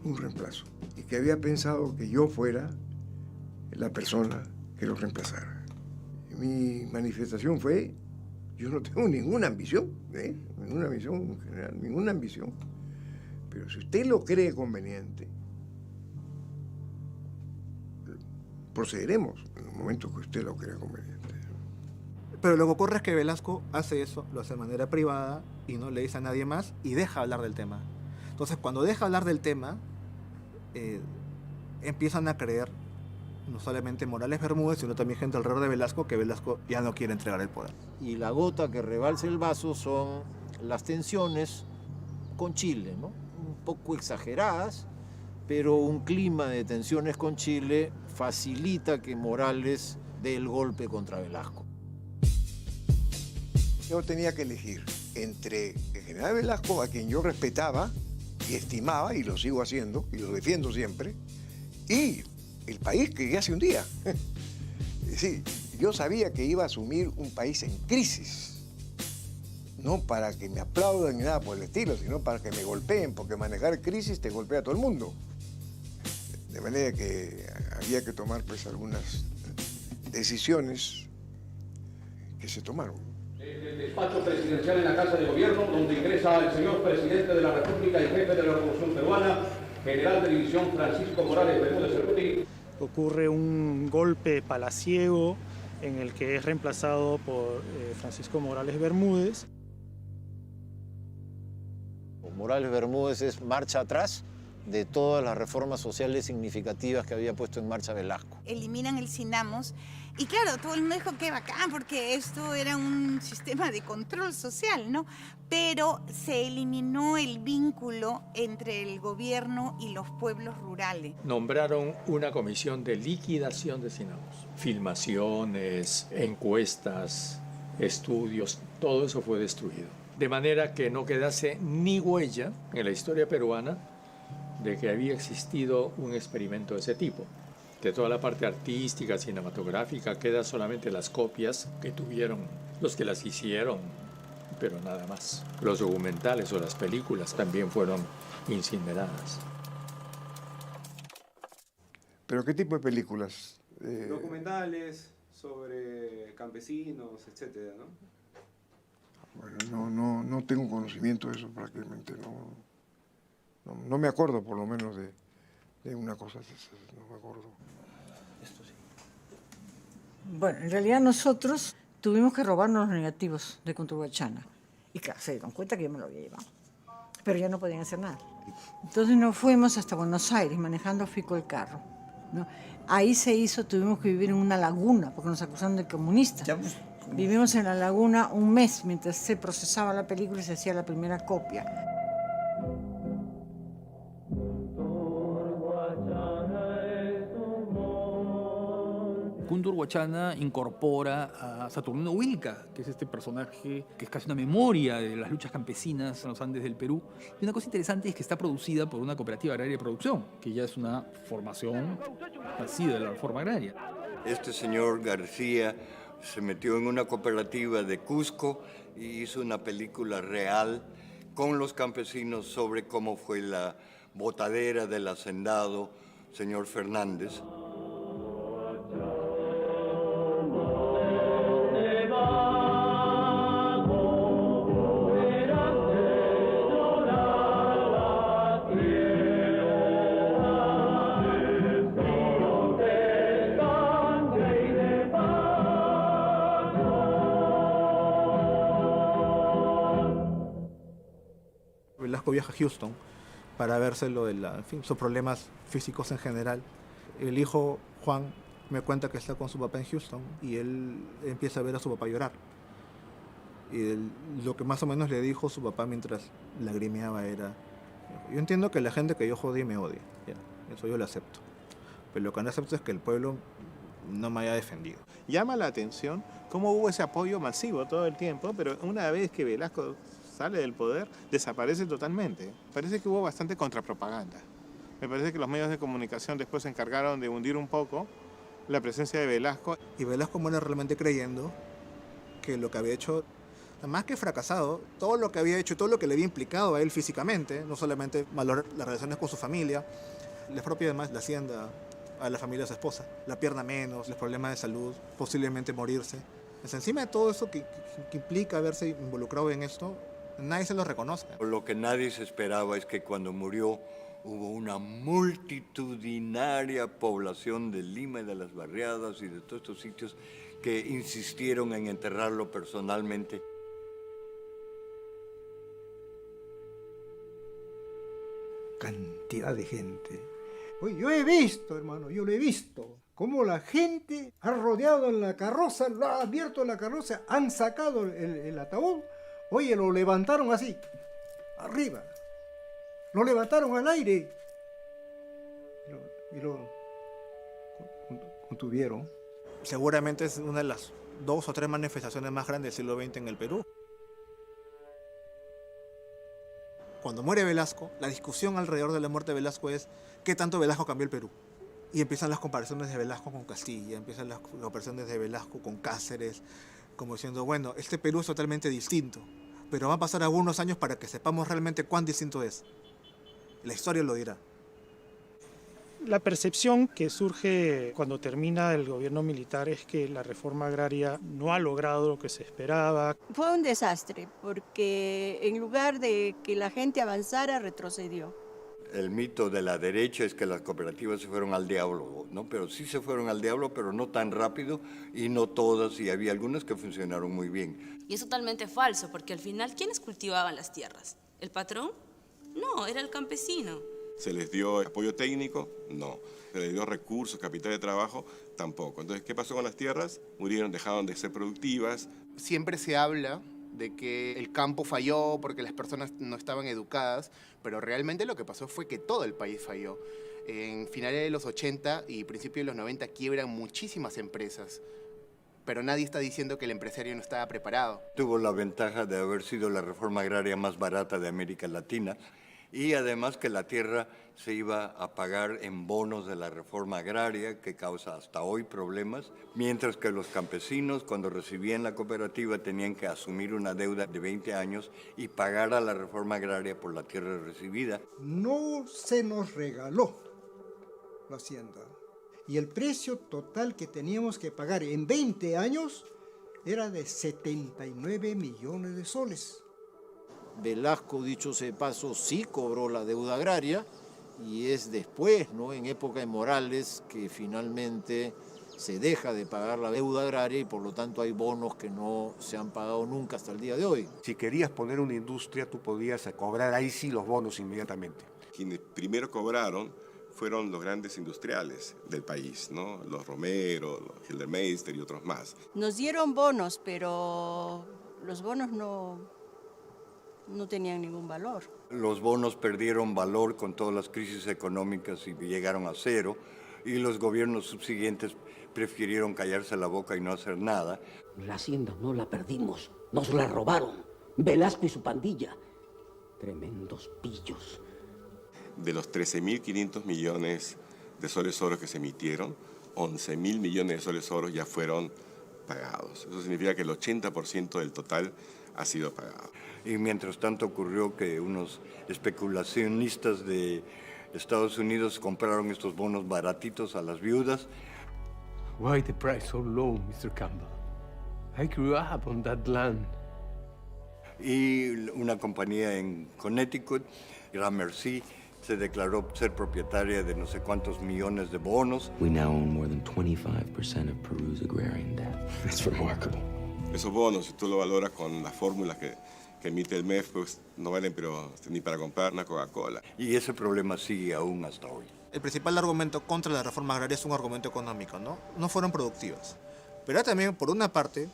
un reemplazo. Y que había pensado que yo fuera la persona que lo reemplazara. Mi manifestación fue, yo no tengo ninguna ambición, ninguna ambición en general, ninguna ambición. Pero si usted lo cree conveniente, procederemos en el momento que usted lo crea conveniente. Pero lo que ocurre es que Velasco hace eso, lo hace de manera privada y no le dice a nadie más y deja hablar del tema. Entonces, cuando deja hablar del tema, empiezan a creer no solamente Morales Bermúdez, sino también gente alrededor de Velasco, que Velasco ya no quiere entregar el poder. Y la gota que rebalsa el vaso son las tensiones con Chile, ¿no? Un poco exageradas, pero un clima de tensiones con Chile facilita que Morales dé el golpe contra Velasco. Yo tenía que elegir entre el general Velasco, a quien yo respetaba y estimaba, y lo sigo haciendo, y lo defiendo siempre, y el país que ya se hundía. Sí, yo sabía que iba a asumir un país en crisis. No para que me aplaudan ni nada por el estilo, sino para que me golpeen, porque manejar crisis te golpea a todo el mundo. De manera que había que tomar pues algunas decisiones que se tomaron. Desde el despacho presidencial en la Casa de Gobierno, donde ingresa el señor presidente de la República y jefe de la Revolución Peruana, general de división Francisco Morales Bermúdez Cerruti. Ocurre un golpe palaciego en el que es reemplazado por Francisco Morales Bermúdez. Morales Bermúdez es marcha atrás de todas las reformas sociales significativas que había puesto en marcha Velasco. Eliminan el Sinamos y claro, todo el mundo dijo que bacán porque esto era un sistema de control social, ¿no? Pero se eliminó el vínculo entre el gobierno y los pueblos rurales. Nombraron una comisión de liquidación de Sinamos. Filmaciones, encuestas, estudios, todo eso fue destruido. De manera que no quedase ni huella en la historia peruana de que había existido un experimento de ese tipo. De toda la parte artística, cinematográfica, quedan solamente las copias que tuvieron los que las hicieron, pero nada más. Los documentales o las películas también fueron incineradas. ¿Pero qué tipo de películas? Documentales sobre campesinos, etcétera, ¿no? Bueno, no tengo conocimiento de eso prácticamente, no me acuerdo por lo menos de una cosa, no me acuerdo. Esto sí. Bueno, en realidad nosotros tuvimos que robarnos los negativos de Cundurhuachana. Y claro, se dieron cuenta que yo me lo había llevado. Pero ya no podían hacer nada. Entonces nos fuimos hasta Buenos Aires manejando Fico el carro, ¿no? Ahí tuvimos que vivir en una laguna porque nos acusaron de comunistas. Vivimos en la laguna un mes mientras se procesaba la película y se hacía la primera copia. Cundurhuachana incorpora a Saturnino Huilca, que es este personaje que es casi una memoria de las luchas campesinas en los Andes del Perú. Y una cosa interesante es que está producida por una cooperativa agraria de producción, que ya es una formación nacida de la reforma agraria. Este señor García se metió en una cooperativa de Cusco y hizo una película real con los campesinos sobre cómo fue la botadera del hacendado señor Fernández. Velasco viaja a Houston para verse sus problemas físicos en general. El hijo, Juan, me cuenta que está con su papá en Houston y él empieza a ver a su papá llorar. Y lo que más o menos le dijo su papá mientras lagrimeaba era: yo entiendo que la gente que yo jodí me odia, ya, eso yo lo acepto. Pero lo que no acepto es que el pueblo no me haya defendido. Llama la atención cómo hubo ese apoyo masivo todo el tiempo, pero una vez que Velasco sale del poder, desaparece totalmente. Parece que hubo bastante contrapropaganda. Me parece que los medios de comunicación después se encargaron de hundir un poco la presencia de Velasco. Y Velasco muere realmente creyendo que lo que había hecho, más que fracasado, todo lo que había hecho y todo lo que le había implicado a él físicamente, no solamente las relaciones con su familia, le expropia además la hacienda a la familia de su esposa, la pierna menos, los problemas de salud, posiblemente morirse. Pues encima de todo eso que implica haberse involucrado en esto, nadie se lo reconoce. Lo que nadie se esperaba es que cuando murió hubo una multitudinaria población de Lima y de las barriadas y de todos estos sitios que insistieron en enterrarlo personalmente. Cantidad de gente. Oye, yo he visto, hermano, yo lo he visto, cómo la gente ha rodeado en la carroza, lo ha abierto la carroza, han sacado el ataúd. Oye, lo levantaron así, arriba. Lo levantaron al aire. Y lo contuvieron. Seguramente es una de las 2 o 3 manifestaciones más grandes del siglo XX en el Perú. Cuando muere Velasco, la discusión alrededor de la muerte de Velasco es ¿qué tanto Velasco cambió el Perú? Y empiezan las comparaciones de Velasco con Castilla, empiezan las comparaciones de Velasco con Cáceres, como diciendo, bueno, este Perú es totalmente distinto, pero va a pasar algunos años para que sepamos realmente cuán distinto es. La historia lo dirá. La percepción que surge cuando termina el gobierno militar es que la reforma agraria no ha logrado lo que se esperaba. Fue un desastre, porque en lugar de que la gente avanzara, retrocedió. El mito de la derecha es que las cooperativas se fueron al diablo, ¿no? Pero sí se fueron al diablo, pero no tan rápido y no todas, y había algunas que funcionaron muy bien. Y es totalmente falso, porque al final, ¿quiénes cultivaban las tierras? ¿El patrón? No, era el campesino. ¿Se les dio apoyo técnico? No. ¿Se les dio recursos, capital de trabajo? Tampoco. Entonces, ¿qué pasó con las tierras? Murieron, dejaron de ser productivas. Siempre se habla de que el campo falló porque las personas no estaban educadas, pero realmente lo que pasó fue que todo el país falló. En finales de los 80 y principios de los 90 quiebran muchísimas empresas, pero nadie está diciendo que el empresario no estaba preparado. Tuvo la ventaja de haber sido la reforma agraria más barata de América Latina y además que la tierra se iba a pagar en bonos de la reforma agraria, que causa hasta hoy problemas, mientras que los campesinos, cuando recibían la cooperativa, tenían que asumir una deuda de 20 años y pagar a la reforma agraria por la tierra recibida. No se nos regaló la hacienda. Y el precio total que teníamos que pagar en 20 años era de 79 millones de soles. Velasco, dicho sea de paso, sí cobró la deuda agraria y es después, ¿no?, en época de Morales, que finalmente se deja de pagar la deuda agraria y por lo tanto hay bonos que no se han pagado nunca hasta el día de hoy. Si querías poner una industria, tú podías cobrar ahí sí los bonos inmediatamente. Quienes primero cobraron fueron los grandes industriales del país, ¿no? Los Romero, los Hildermeister y otros más. Nos dieron bonos, pero los bonos no tenían ningún valor. Los bonos perdieron valor con todas las crisis económicas y llegaron a cero, y los gobiernos subsiguientes prefirieron callarse la boca y no hacer nada. La hacienda no la perdimos, nos la robaron. Velasco y su pandilla. Tremendos pillos. De los 13.500 millones de soles oros que se emitieron, 11.000 millones de soles oros ya fueron pagados. Eso significa que el 80% del total ha sido pagado. Y mientras tanto ocurrió que unos especulacionistas de Estados Unidos compraron estos bonos baratitos a las viudas. Why the price so low, Mr. Campbell? I grew up on that land. Y una compañía en Connecticut, Gramercy, se declaró ser propietaria de no sé cuántos millones de bonos. We now own more than 25% of Peru's agrarian debt. It's remarkable. Esos bonos, si tú lo valoras con las fórmulas que emite el MEF, pues no valen pero ni para comprar una Coca-Cola. Y ese problema sigue aún hasta hoy. El principal argumento contra la reforma agraria es un argumento económico, ¿no? No fueron productivas. Pero también, por una parte,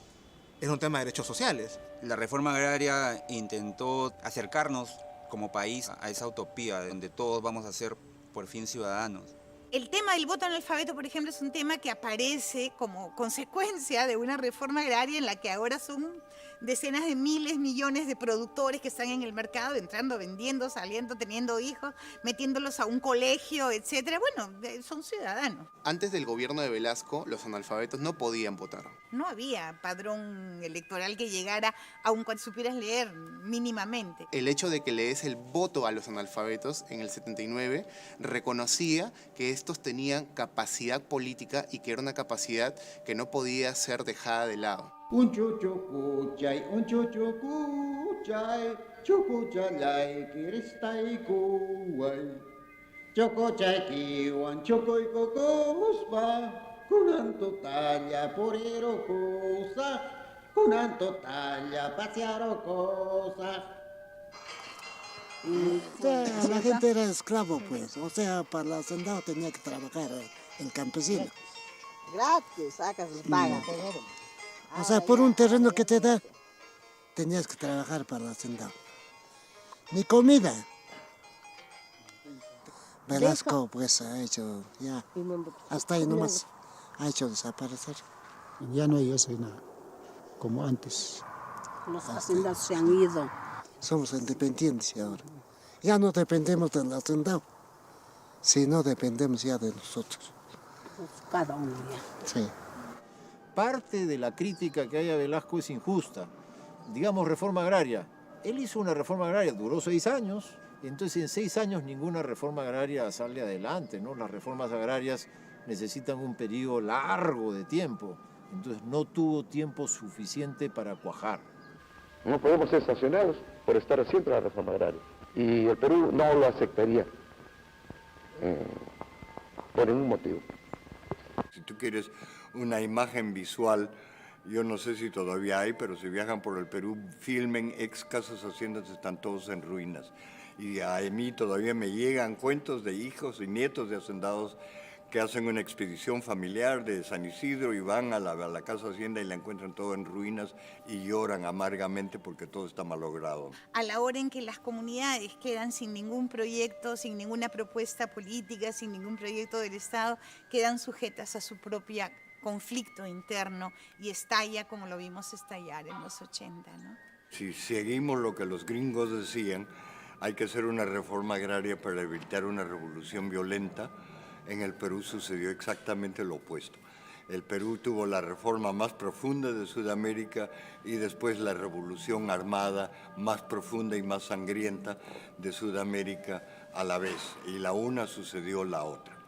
es un tema de derechos sociales. La reforma agraria intentó acercarnos como país a esa utopía donde todos vamos a ser por fin ciudadanos. El tema del voto analfabeto, por ejemplo, es un tema que aparece como consecuencia de una reforma agraria en la que ahora son decenas de miles, millones de productores que están en el mercado, entrando, vendiendo, saliendo, teniendo hijos, metiéndolos a un colegio, etcétera. Bueno, son ciudadanos. Antes del gobierno de Velasco, los analfabetos no podían votar. No había padrón electoral que llegara, aun cuando supieras leer mínimamente. El hecho de que le des el voto a los analfabetos en el 79 reconocía que estos tenían capacidad política y que era una capacidad que no podía ser dejada de lado. Un chucho cuchay, chucuchalay, kiristai kuway. Chocochay kiwan, chocoy cocospa, kunanto talla porero cosa, kunanto talla pasearo cosa. La gente era esclavo, pues. O sea, para el hacendado tenía que trabajar el campesino. Gratis, sacas paga. O sea, por un terreno que te da, tenías que trabajar para el hacendado. Ni comida. Velasco, pues, ha hecho ya, hasta ahí nomás, ha hecho desaparecer. Ya no hay eso nada, como antes. Los hacendados se han ido. Somos independientes ahora. Ya no dependemos del hacendado, sino dependemos ya de nosotros. cada uno ya. Sí. Parte de la crítica que hay a Velasco es injusta. Digamos, reforma agraria. Él hizo una reforma agraria, duró 6 años, y entonces en 6 años ninguna reforma agraria sale adelante, ¿no? Las reformas agrarias necesitan un periodo largo de tiempo, entonces no tuvo tiempo suficiente para cuajar. No podemos ser sancionados por estar haciendo la reforma agraria. Y el Perú no lo aceptaría por ningún motivo. Si tú quieres una imagen visual, yo no sé si todavía hay, pero si viajan por el Perú, filmen ex casas haciendas, están todos en ruinas. Y a mí todavía me llegan cuentos de hijos y nietos de hacendados que hacen una expedición familiar de San Isidro y van a la casa hacienda y la encuentran todo en ruinas y lloran amargamente porque todo está malogrado. A la hora en que las comunidades quedan sin ningún proyecto, sin ninguna propuesta política, sin ningún proyecto del Estado, quedan sujetas a su propia conflicto interno y estalla como lo vimos estallar en los 80, ¿no? Si seguimos lo que los gringos decían, hay que hacer una reforma agraria para evitar una revolución violenta. En el Perú sucedió exactamente lo opuesto. El Perú tuvo la reforma más profunda de Sudamérica y después la revolución armada más profunda y más sangrienta de Sudamérica a la vez. Y la una sucedió la otra.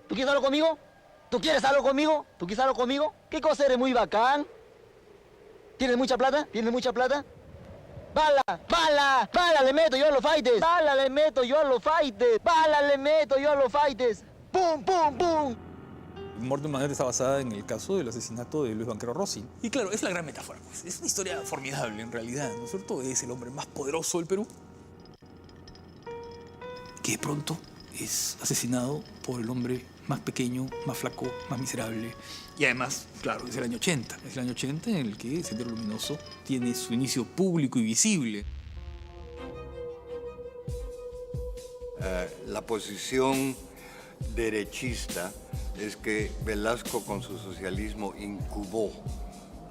¿Tú quieres algo conmigo? ¿Tú quieres algo conmigo? ¿Tú quieres algo conmigo? ¿Qué cosa eres muy bacán? ¿Tienes mucha plata? ¿Tienes mucha plata? ¡Bala! ¡Bala! ¡Bala le meto yo a los fighters! ¡Bala le meto yo a los fighters! ¡Bala le meto yo a los fighters! ¡Pum, pum, pum! Muerte de Manera está basada en el caso del asesinato de Luis Banquero Rossi. Y claro, es la gran metáfora, pues. Es una historia formidable en realidad, ¿no es cierto? Es el hombre más poderoso del Perú, que de pronto es asesinado por el hombre más pequeño, más flaco, más miserable. Y además, claro, es el año 80. Es el año 80 en el que Sendero Luminoso tiene su inicio público y visible. La posición derechista es que Velasco con su socialismo incubó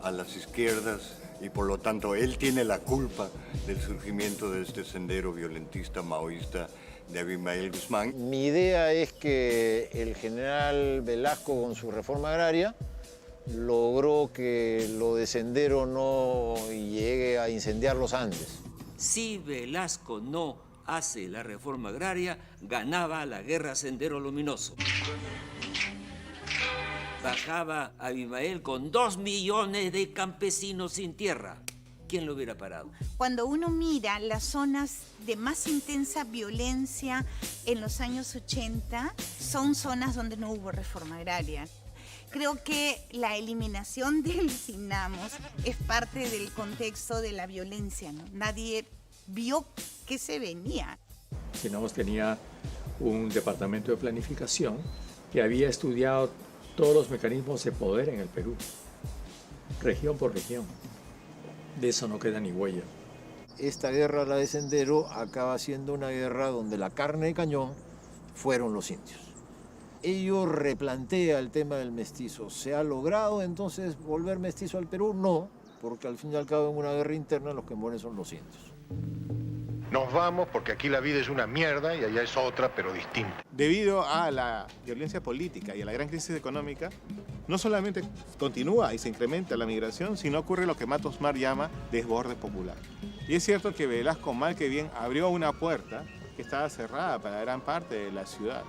a las izquierdas y por lo tanto él tiene la culpa del surgimiento de este sendero violentista maoísta de Abimael Guzmán. Mi idea es que el general Velasco con su reforma agraria logró que lo de Sendero no llegue a incendiar los Andes. Si Velasco no hace la reforma agraria, ganaba la guerra Sendero Luminoso. Bajaba a Abimael con 2 millones de campesinos sin tierra. ¿Quién lo hubiera parado? Cuando uno mira las zonas de más intensa violencia en los años 80, son zonas donde no hubo reforma agraria. Creo que la eliminación del Sinamos es parte del contexto de la violencia, ¿no? Nadie vio que se venía. Sinamos tenía un departamento de planificación que había estudiado todos los mecanismos de poder en el Perú, región por región. De eso no queda ni huella. Esta guerra, la de Sendero, acaba siendo una guerra donde la carne de cañón fueron los indios. Ello replantea el tema del mestizo. ¿Se ha logrado entonces volver mestizo al Perú? No, porque al fin y al cabo en una guerra interna los que mueren son los indios. Nos vamos porque aquí la vida es una mierda y allá es otra, pero distinta. Debido a la violencia política y a la gran crisis económica, no solamente continúa y se incrementa la migración, sino ocurre lo que Matos Mar llama desborde popular. Y es cierto que Velasco, mal que bien, abrió una puerta que estaba cerrada para gran parte de la ciudad.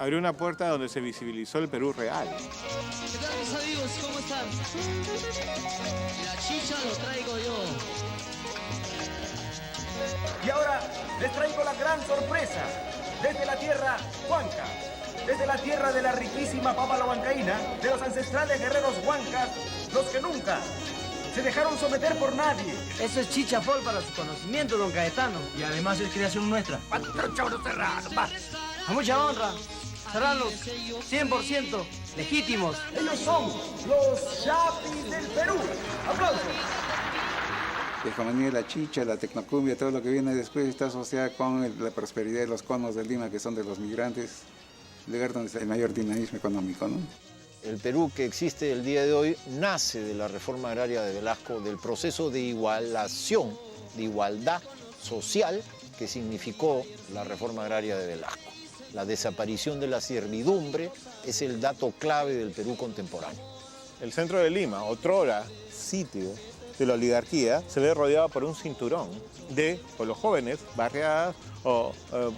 Abrió una puerta donde se visibilizó el Perú real. ¿Qué tal, mis amigos? ¿Cómo están? La chicha lo traigo yo. Y ahora les traigo la gran sorpresa. Desde la tierra Huanca, desde la tierra de la riquísima papa la huancaína, de los ancestrales guerreros huancas, los que nunca se dejaron someter por nadie. Eso es chichafol para su conocimiento, don Caetano. Y además es creación nuestra. A mucha honra. Serranos, 100% legítimos. Ellos son los chapis del Perú. ¡Aplausos! La economía de la chicha, la tecnocumbia, todo lo que viene después está asociada con la prosperidad de los conos de Lima, que son de los migrantes, lugar donde está el mayor dinamismo económico, ¿no? El Perú que existe el día de hoy nace de la reforma agraria de Velasco, del proceso de igualación, de igualdad social que significó la reforma agraria de Velasco. La desaparición de la servidumbre es el dato clave del Perú contemporáneo. El centro de Lima, otrora sitio de la oligarquía, se ve rodeado por un cinturón de o los jóvenes, barriadas o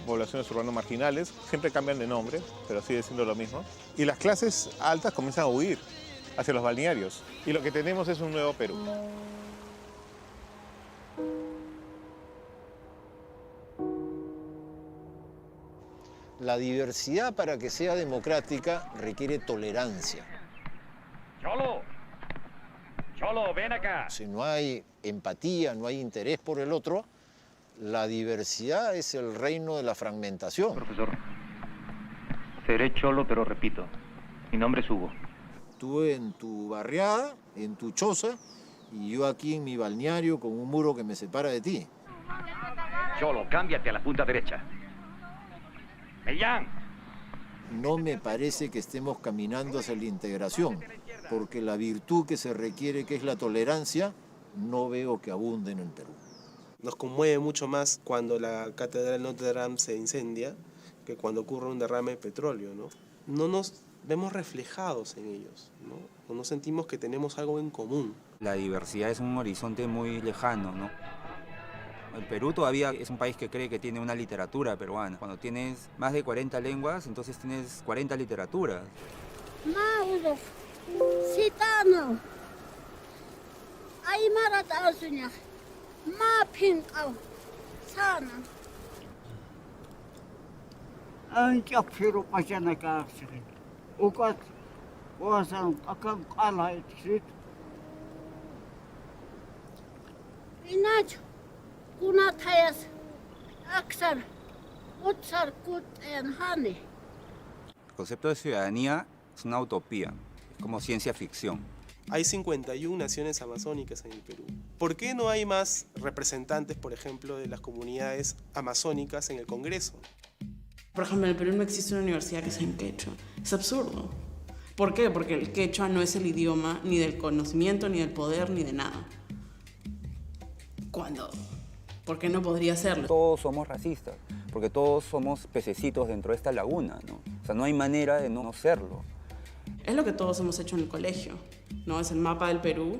poblaciones urbanas marginales. Siempre cambian de nombre, pero sigue siendo lo mismo. Y las clases altas comienzan a huir hacia los balnearios. Y lo que tenemos es un nuevo Perú. La diversidad, para que sea democrática, requiere tolerancia. Cholo, Cholo, ven acá. Si no hay empatía, no hay interés por el otro, la diversidad es el reino de la fragmentación. Profesor, seré cholo, pero repito, mi nombre es Hugo. Tú en tu barriada, en tu choza, y yo aquí en mi balneario con un muro que me separa de ti. Cholo, cámbiate a la punta derecha. ¡Mellán! No me parece que estemos caminando hacia la integración, porque la virtud que se requiere, que es la tolerancia, no veo que abunde en el Perú. Nos conmueve mucho más cuando la Catedral de Notre Dame se incendia que cuando ocurre un derrame de petróleo, ¿no? No nos vemos reflejados en ellos, ¿no? O no sentimos que tenemos algo en común. La diversidad es un horizonte muy lejano, ¿no? El Perú todavía es un país que cree que tiene una literatura peruana. Cuando tienes más de 40 lenguas, entonces tienes 40 literaturas. Mauro, Sitano, Aymara Tasunya, Mapinqao, Sana. Anchapiro Pachana Kaxi, Ukat, Wasan, Akam Kalait, Sit. Inacho. Kuna Tayas, Aksar, Utsar Kut en Hani. El concepto de ciudadanía es una utopía, es como ciencia ficción. Hay 51 naciones amazónicas en el Perú. ¿Por qué no hay más representantes, por ejemplo, de las comunidades amazónicas en el Congreso? Por ejemplo, en el Perú no existe una universidad que sea en quechua. Es absurdo. ¿Por qué? Porque el quechua no es el idioma ni del conocimiento, ni del poder, ni de nada. ¿Por qué no podría serlo? Todos somos racistas, porque todos somos pececitos dentro de esta laguna, ¿no? O sea, no hay manera de no serlo. Es lo que todos hemos hecho en el colegio, ¿no? Es el mapa del Perú,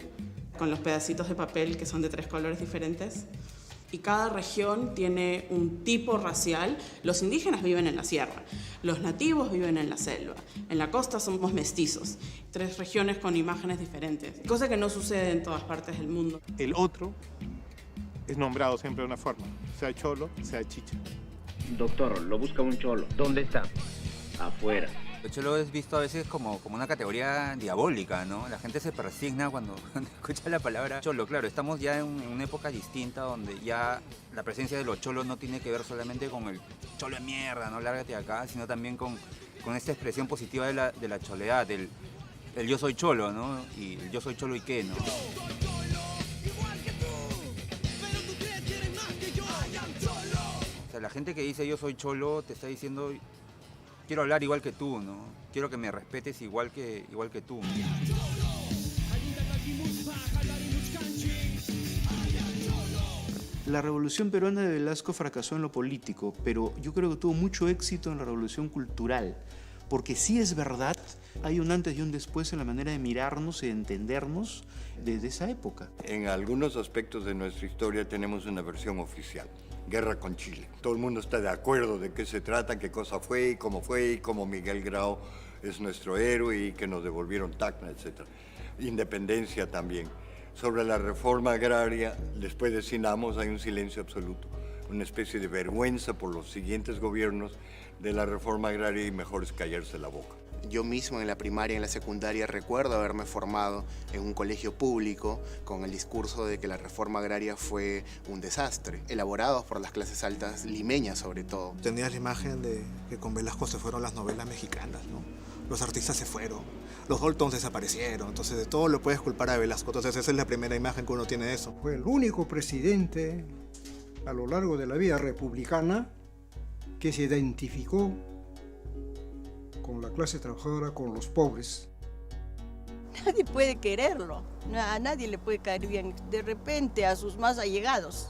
con los pedacitos de papel que son de 3 colores diferentes. Y cada región tiene un tipo racial. Los indígenas viven en la sierra, los nativos viven en la selva, en la costa somos mestizos. 3 regiones con imágenes diferentes, cosa que no sucede en todas partes del mundo. El otro es nombrado siempre de una forma, sea cholo, sea chicha. Doctor, lo busca un cholo. ¿Dónde está? Afuera. El cholo es visto a veces como una categoría diabólica, ¿no? La gente se persigna cuando escucha la palabra cholo. Claro, estamos ya en una época distinta donde ya la presencia de los cholos no tiene que ver solamente con el cholo de mierda, no lárgate de acá, sino también con esta expresión positiva de la choledad, del yo soy cholo, ¿no? Y el yo soy cholo y qué, ¿no? O sea, la gente que dice yo soy cholo te está diciendo quiero hablar igual que tú, ¿no? Quiero que me respetes igual que tú. La Revolución Peruana de Velasco fracasó en lo político, pero yo creo que tuvo mucho éxito en la revolución cultural, porque sí es verdad, hay un antes y un después en la manera de mirarnos y de entendernos desde esa época. En algunos aspectos de nuestra historia tenemos una versión oficial. Guerra con Chile. Todo el mundo está de acuerdo de qué se trata, qué cosa fue y cómo Miguel Grau es nuestro héroe y que nos devolvieron Tacna, etc. Independencia también. Sobre la reforma agraria, después de Sinamos hay un silencio absoluto, una especie de vergüenza por los siguientes gobiernos de la reforma agraria y mejor es callarse la boca. Yo mismo en la primaria y en la secundaria recuerdo haberme formado en un colegio público con el discurso de que la reforma agraria fue un desastre, elaborados por las clases altas limeñas sobre todo. Tenías la imagen de que con Velasco se fueron las novelas mexicanas, ¿no? Los artistas se fueron, los Daltons desaparecieron, entonces de todo lo puedes culpar a Velasco. Entonces esa es la primera imagen que uno tiene de eso. Fue el único presidente a lo largo de la vida republicana que se identificó con la clase trabajadora, con los pobres. Nadie puede quererlo, a nadie le puede caer bien, de repente a sus más allegados.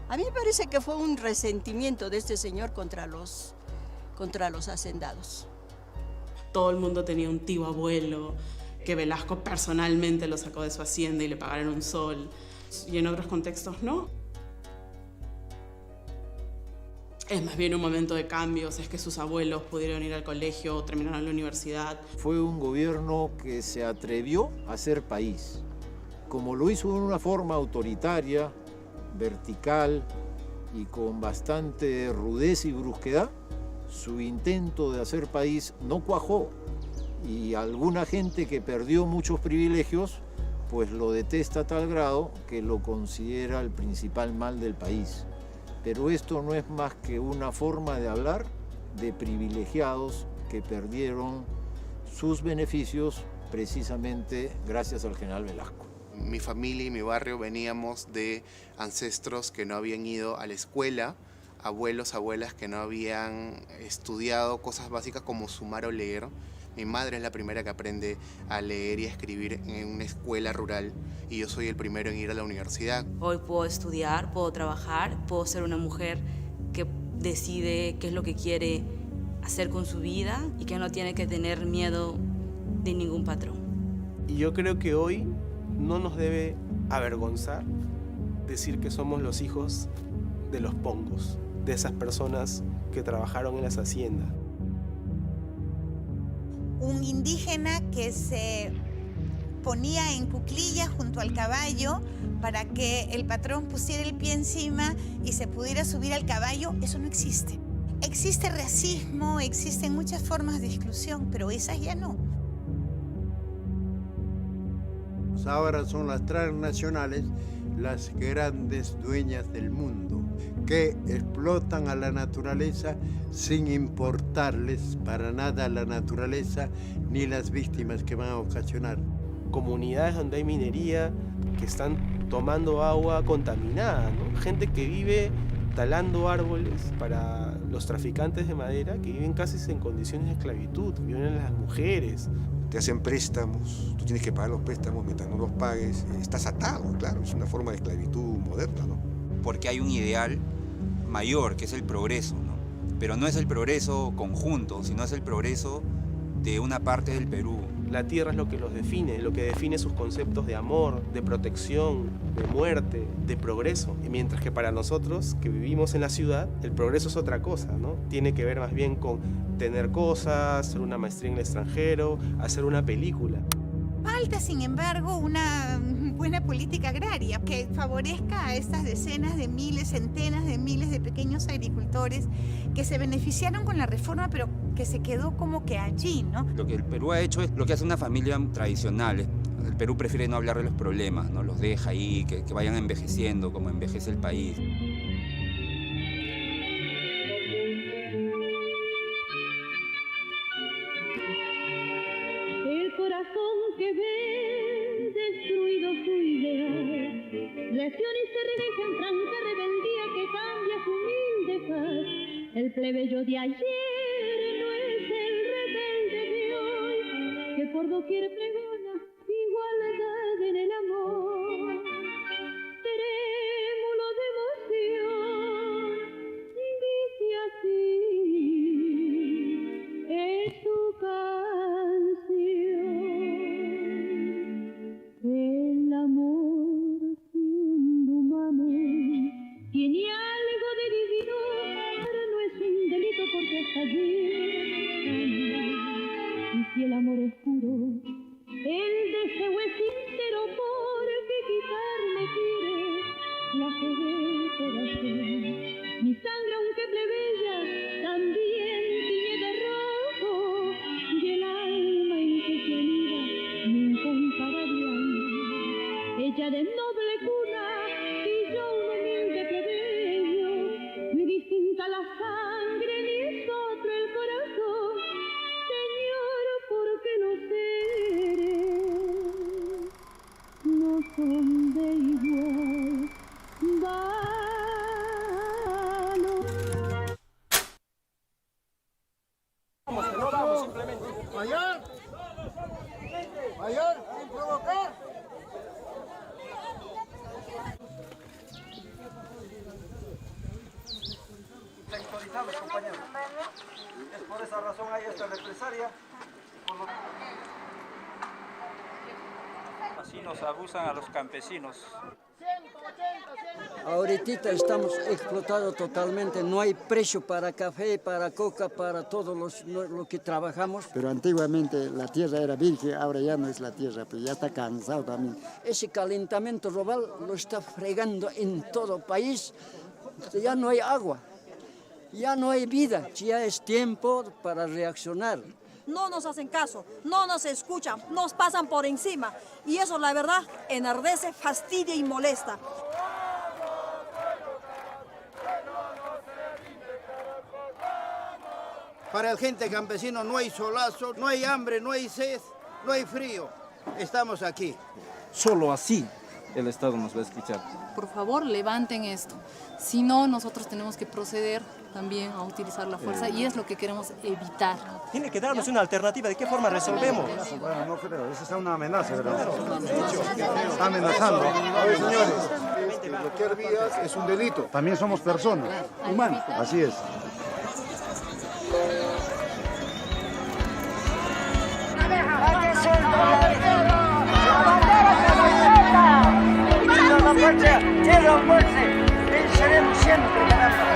A mí me parece que fue un resentimiento de este señor contra los contra los hacendados. Todo el mundo tenía un tío abuelo que Velasco personalmente lo sacó de su hacienda y le pagaron un sol. Y en otros contextos no. Es más bien un momento de cambios, es que sus abuelos pudieron ir al colegio, terminaron la universidad. Fue un gobierno que se atrevió a ser país. Como lo hizo de una forma autoritaria, vertical y con bastante rudeza y brusquedad, su intento de hacer país no cuajó. Y alguna gente que perdió muchos privilegios, pues lo detesta a tal grado que lo considera el principal mal del país. Pero esto no es más que una forma de hablar de privilegiados que perdieron sus beneficios precisamente gracias al general Velasco. Mi familia y mi barrio veníamos de ancestros que no habían ido a la escuela, abuelos, abuelas que no habían estudiado cosas básicas como sumar o leer. Mi madre es la primera que aprende a leer y a escribir en una escuela rural y yo soy el primero en ir a la universidad. Hoy puedo estudiar, puedo trabajar, puedo ser una mujer que decide qué es lo que quiere hacer con su vida y que no tiene que tener miedo de ningún patrón. Y yo creo que hoy no nos debe avergonzar decir que somos los hijos de los pongos, de esas personas que trabajaron en las haciendas. Un indígena que se ponía en cuclillas junto al caballo para que el patrón pusiera el pie encima y se pudiera subir al caballo, eso no existe. Existe racismo, existen muchas formas de exclusión, pero esas ya no. Ahora son las transnacionales las grandes dueñas del mundo, que explotan a la naturaleza sin importarles para nada la naturaleza ni las víctimas que van a ocasionar. Comunidades donde hay minería que están tomando agua contaminada, ¿no? Gente que vive talando árboles para los traficantes de madera que viven casi en condiciones de esclavitud, viven las mujeres. Te hacen préstamos, tú tienes que pagar los préstamos, mientras no los pagues, estás atado, claro, es una forma de esclavitud moderna, ¿no? Porque hay un ideal mayor, que es el progreso, ¿no? Pero no es el progreso conjunto, sino es el progreso de una parte del Perú. La tierra es lo que los define, lo que define sus conceptos de amor, de protección, de muerte, de progreso. Y mientras que para nosotros, que vivimos en la ciudad, el progreso es otra cosa, ¿no? Tiene que ver más bien con tener cosas, hacer una maestría en el extranjero, hacer una película. Falta, sin embargo, una buena política agraria que favorezca a estas decenas de miles, centenas de miles de pequeños agricultores que se beneficiaron con la reforma, pero que se quedó como que allí, ¿no? Lo que el Perú ha hecho es lo que hace una familia tradicional. El Perú prefiere no hablar de los problemas, ¿no? Los deja ahí, que vayan envejeciendo como envejece el país. El corazón que ve destruido su ideal, reacciona y se redeja en franca rebeldía que cambia su humilde faz. El plebeyo de ayer no es el rebelde de hoy, que por doquier pregona igualdad en el amor. Trémulo de emoción, dice así, es su canción. El amor siendo humano tiene algo de divino, pero no es un delito porque está allí. Y si el amor es puro, el deseo es sincero porque quitarme quiere la fe del corazón. Mi sangre, aunque plebeya, también tiñe de rojo, y el alma en que se anida mi incomparable alma. Ella de noble cuna y yo un humilde plebeyo, ni distinta la sangre ni es otro el corazón. Señor, porque los seres no son de igual valor. Vamos, que no vamos simplemente. Mayor, mayor, sin provocar. Sectorizados, compañeros. esta represalia. Así nos abusan a los campesinos. Ahorita estamos explotados totalmente, no hay precio para café, para coca, para todo lo que trabajamos. Pero antiguamente la tierra era virgen, ahora ya no es la tierra, pero ya está cansado también. Ese calentamiento global lo está fregando en todo el país, ya no hay agua, ya no hay vida, ya es tiempo para reaccionar. No nos hacen caso, no nos escuchan, nos pasan por encima y eso la verdad enardece, fastidia y molesta. Para el gente campesino no hay solazo, no hay hambre, no hay sed, no hay frío. Estamos aquí. Solo así el Estado nos va a escuchar. Por favor, levanten esto. Si no, nosotros tenemos que proceder también a utilizar la fuerza y es lo que queremos evitar. Tiene que darnos una alternativa. ¿De qué forma resolvemos? Bueno, no creo. Esa es una amenaza, ¿verdad? Está amenazando. A ver, señores, bloquear vías es un delito. También somos personas, humanos. Así es. Venceremos siempre ganando.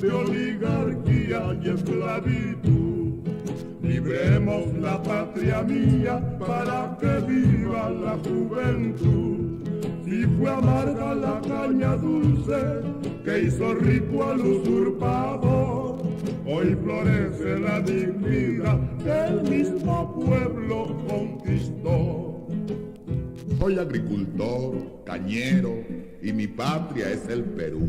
de oligarquía y esclavitud. Libremos la patria mía para que viva la juventud. Si fue amarga la caña dulce que hizo rico al usurpador, hoy florece la dignidad que el mismo pueblo conquistó. Soy agricultor, cañero, y mi patria es el Perú.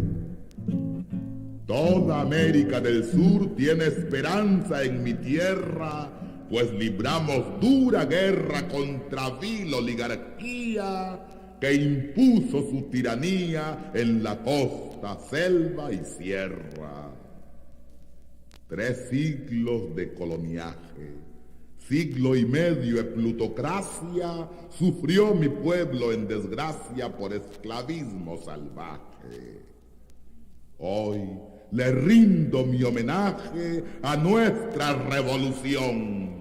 Toda América del Sur tiene esperanza en mi tierra, pues libramos dura guerra contra vil oligarquía que impuso su tiranía en la costa, selva y sierra. 3 siglos de coloniaje, siglo y medio de plutocracia, sufrió mi pueblo en desgracia por esclavismo salvaje. Hoy le rindo mi homenaje a nuestra revolución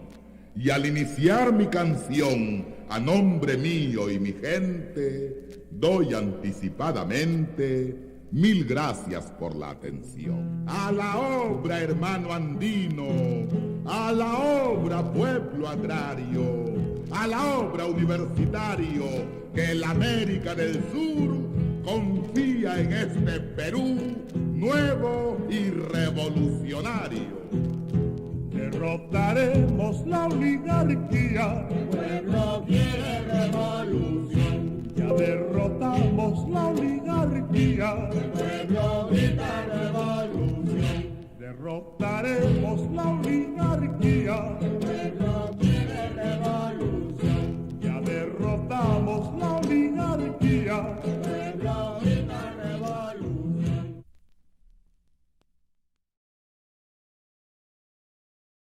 y al iniciar mi canción a nombre mío y mi gente, doy anticipadamente 1000 gracias por la atención. A la obra, hermano andino, a la obra, pueblo agrario, a la obra, universitario, que la América del Sur confía en este Perú nuevo y revolucionario. Derrotaremos la oligarquía, el pueblo quiere revolución. Ya derrotamos la oligarquía, el pueblo grita revolución. Derrotaremos la oligarquía, el pueblo